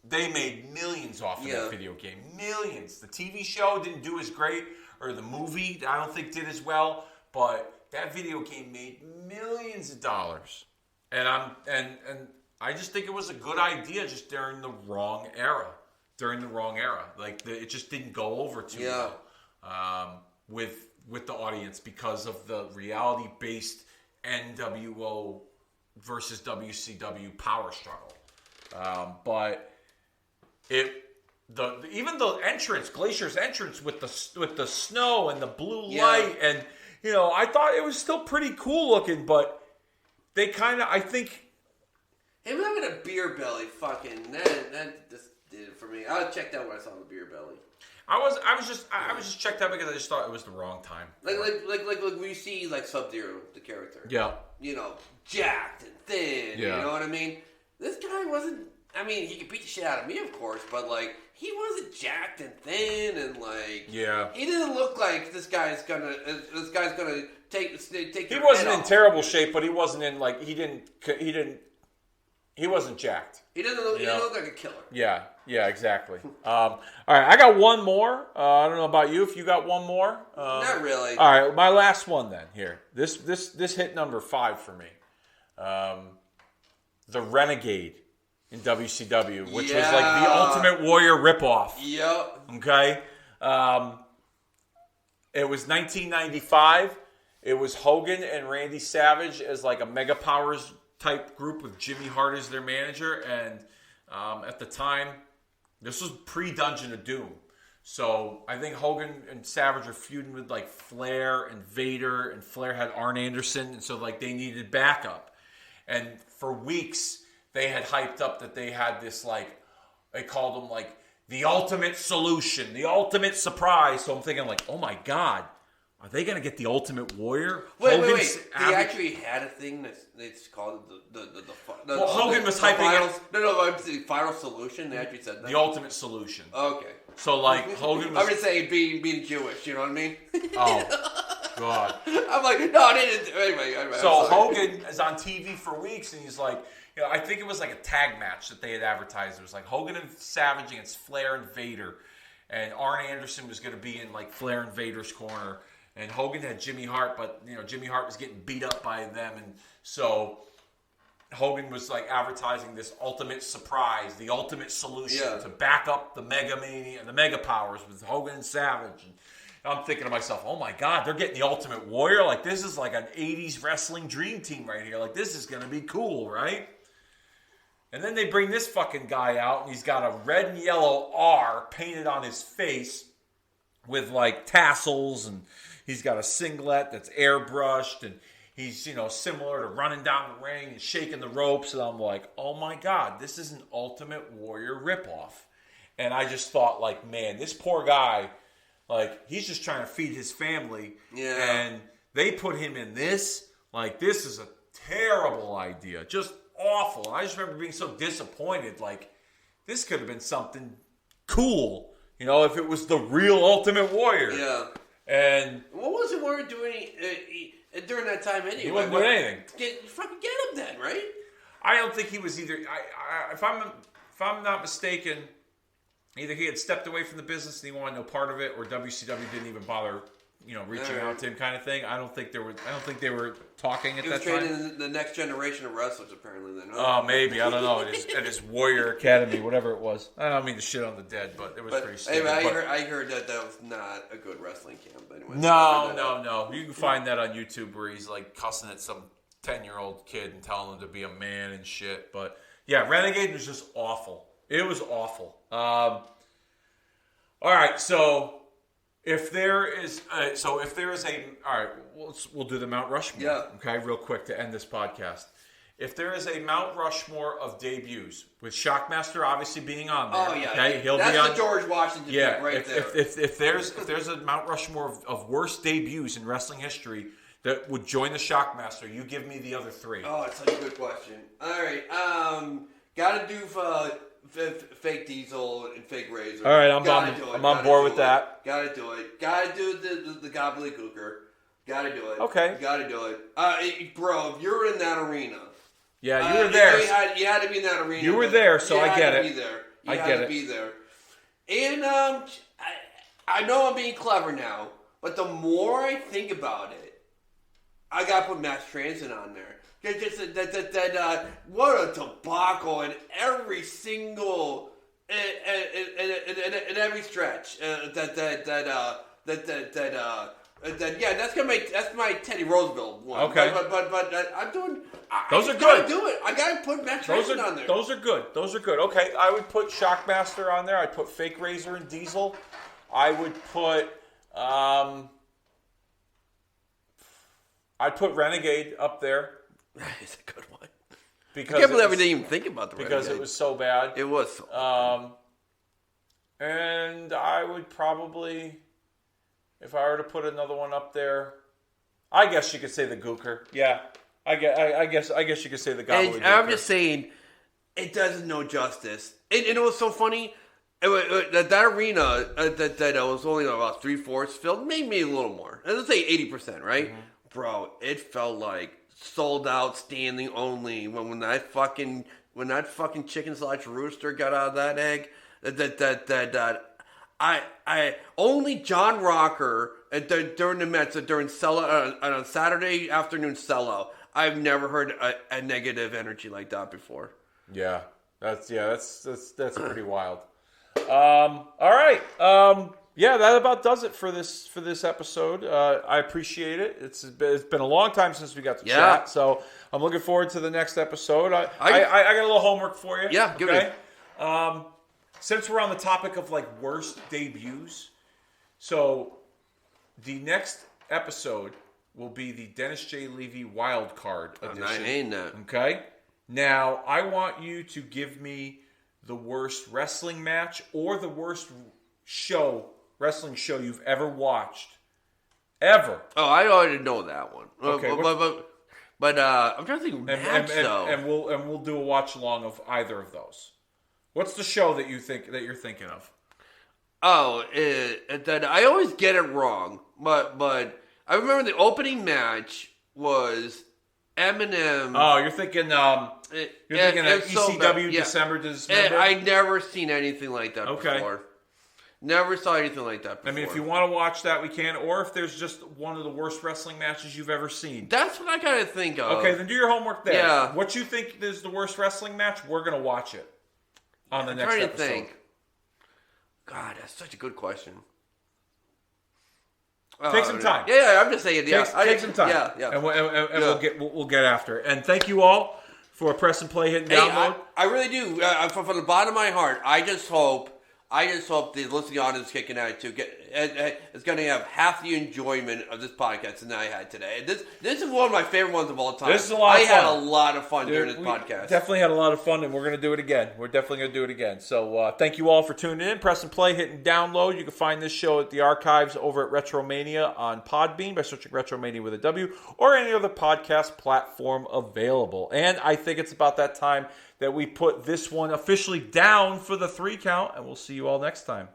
They made millions off of that video game. Millions. The TV show didn't do as great, or the movie I don't think did as well, but that video game made millions of dollars. And I just think it was a good idea just during the wrong era. It just didn't go over too well with the audience because of the reality-based NWO versus WCW power struggle. But even the entrance, Glacier's entrance with the snow and the blue light, and I thought it was still pretty cool looking, but they kind of, I think, him having a beer belly, fucking that just did it for me. I checked out when I saw the beer belly. I was just checked out because I just thought it was the wrong time. Like we see Sub-Zero, the character. Yeah. Jacked and thin. Yeah. You know what I mean? This guy wasn't. I mean, he could beat the shit out of me, of course, but he wasn't jacked and thin, and he didn't look like this guy's gonna take. He wasn't in terrible shape, but he wasn't in he wasn't jacked. He didn't look like a killer. Yeah, exactly. All right, I got one more. I don't know about you. If you got one more, not really. All right, my last one then. Here, this hit number 5 for me. The Renegade in WCW, which was the Ultimate Warrior ripoff. Yep. Okay. It was 1995. It was Hogan and Randy Savage as a Mega Powers type group with Jimmy Hart as their manager, and at the time, this was pre-Dungeon of Doom. So I think Hogan and Savage were feuding with Flair and Vader, and Flair had Arn Anderson, and so they needed backup. And for weeks, they had hyped up that they had this, like, they called them, like, the ultimate solution, the ultimate surprise. So I'm thinking, like, oh my God, are they going to get the Ultimate Warrior? Wait. They actually had a thing that's called Hogan was hyping it. The final solution. They actually said that. The ultimate solution. Okay. So, like, Hogan was... I'm just saying being Jewish, you know what I mean? Oh, God. I'm like, no, they didn't. Anyway. So Hogan is on TV for weeks, and he's like, you know, I think it was like a tag match that they had advertised. It was like Hogan and Savage against Flair and Vader. And Arn Anderson was going to be in, like, Flair and Vader's corner. And Hogan had Jimmy Hart, but, you know, Jimmy Hart was getting beat up by them. And so Hogan was, like, advertising this ultimate surprise, the ultimate solution to back up the Mega Mania and the Mega Powers with Hogan and Savage. And I'm thinking to myself, oh, my God, they're getting the Ultimate Warrior? Like, this is like an 80s wrestling dream team right here. Like, this is going to be cool, right? And then they bring this fucking guy out, and he's got a red and yellow R painted on his face with, like, tassels, and he's got a singlet that's airbrushed, and he's, you know, similar to running down the ring and shaking the ropes. And I'm like, oh my God, this is an Ultimate Warrior ripoff. And I just thought, like, man, this poor guy, like, he's just trying to feed his family. Yeah. And they put him in this. Like, this is a terrible idea. Just awful. And I just remember being so disappointed. Like, this could have been something cool, you know, if it was the real Ultimate Warrior. Yeah. And what was the Warrior doing during that time anyway? He wasn't doing anything. Fucking get him then, right? I don't think he was either. If I'm not mistaken, either he had stepped away from the business and he wanted no part of it, or WCW didn't even bother, you know, reaching out to him, kind of thing. I don't think they were talking at that time. He was training the next generation of wrestlers, apparently. Then. Oh, maybe, I don't know. At his Warrior Academy, whatever it was. I don't mean to shit on the dead, but it was pretty stupid. Anyway, I heard that was not a good wrestling camp. Anyway, no. You can find that on YouTube where he's like cussing at some 10-year-old kid and telling him to be a man and shit. But yeah, Renegade was just awful. It was awful. All right, so. If there is all right, we'll do the Mount Rushmore. Yeah. Okay, real quick to end this podcast. If there is a Mount Rushmore of debuts, with Shockmaster obviously being on there. Oh yeah, okay, he'll be on. That's the George Washington pick right there. If there's a Mount Rushmore of worst debuts in wrestling history that would join the Shockmaster, you give me the other three. Oh, it's such a good question. All right, gotta do fake Diesel and fake Razor. All right, I'm on board with that. Gotta do it. Gotta do the Gobbedly Gooker. Gotta do it. Okay. Gotta do it. Bro, if you're in that arena. Yeah, you were there. You had to be in that arena. You were there, so I get it. You had to be there. And I know I'm being clever now, but the more I think about it, I gotta put Max Transit on there. What a debacle in every single in every stretch. That's my Teddy Roosevelt one. Okay, but I'm doing. Those are good. Do it. I gotta put Max Transit on there. Those are good. Okay, I would put Shockmaster on there. I'd put Fake Razor and Diesel. I would put. I'd put Renegade up there. It's a good one. Because I can't believe I didn't even think about the because Renegade. It was so bad. It was. And I would probably, if I were to put another one up there, I guess you could say the Gooker. Yeah, I guess you could say the Gobbedly Gooker. I'm just saying, it doesn't know justice. And it was so funny. That arena that was only about 3/4 filled, maybe a little more. Let's say 80%, right? Mm-hmm. Bro, it felt like sold out, standing only. When that fucking chicken slash rooster got out of that egg, I only John Rocker during the Mets during sellout on a Saturday afternoon sellout. I've never heard a negative energy like that before. Yeah, that's pretty wild. All right. Yeah, that about does it for this episode. I appreciate it. It's been a long time since we got to chat, so I'm looking forward to the next episode. I got a little homework for you. Yeah, give it. Since we're on the topic of like worst debuts, so the next episode will be the Dennis J. Levy Wild Card edition. I ain't that. Okay? Now, I want you to give me the worst wrestling match or the worst wrestling show you've ever watched. Ever. Oh, I already know that one. Okay, but I'm trying to think match though. And we'll do a watch along of either of those. What's the show that you're thinking of? Oh, that I always get it wrong, but I remember the opening match was Eminem. Oh, you're thinking of ECW December to December? I never seen anything like that before. Never saw anything like that before. I mean, if you want to watch that, we can. Or if there's just one of the worst wrestling matches you've ever seen. That's what I kind of think of. Okay, then do your homework there. Yeah. What you think is the worst wrestling match, we're going to watch it on the next episode. I'm trying to think. God, that's such a good question. Take some time. Yeah, I'm just saying. Yeah, take some time. Yeah. And we'll get after it. And thank you all for press and play, hit and download. I really do. From the bottom of my heart, I just hope the listening audience kicking at it too is going to have half the enjoyment of this podcast than I had today. This is one of my favorite ones of all time. This is a lot of fun. I had a lot of fun during this podcast. Definitely had a lot of fun, and we're going to do it again. We're definitely going to do it again. So thank you all for tuning in. Press and play, hit and download. You can find this show at the archives over at Retromania on Podbean by searching Retromania with a W or any other podcast platform available. And I think it's about that time that we put this one officially down for the 3 count, and we'll see you all next time.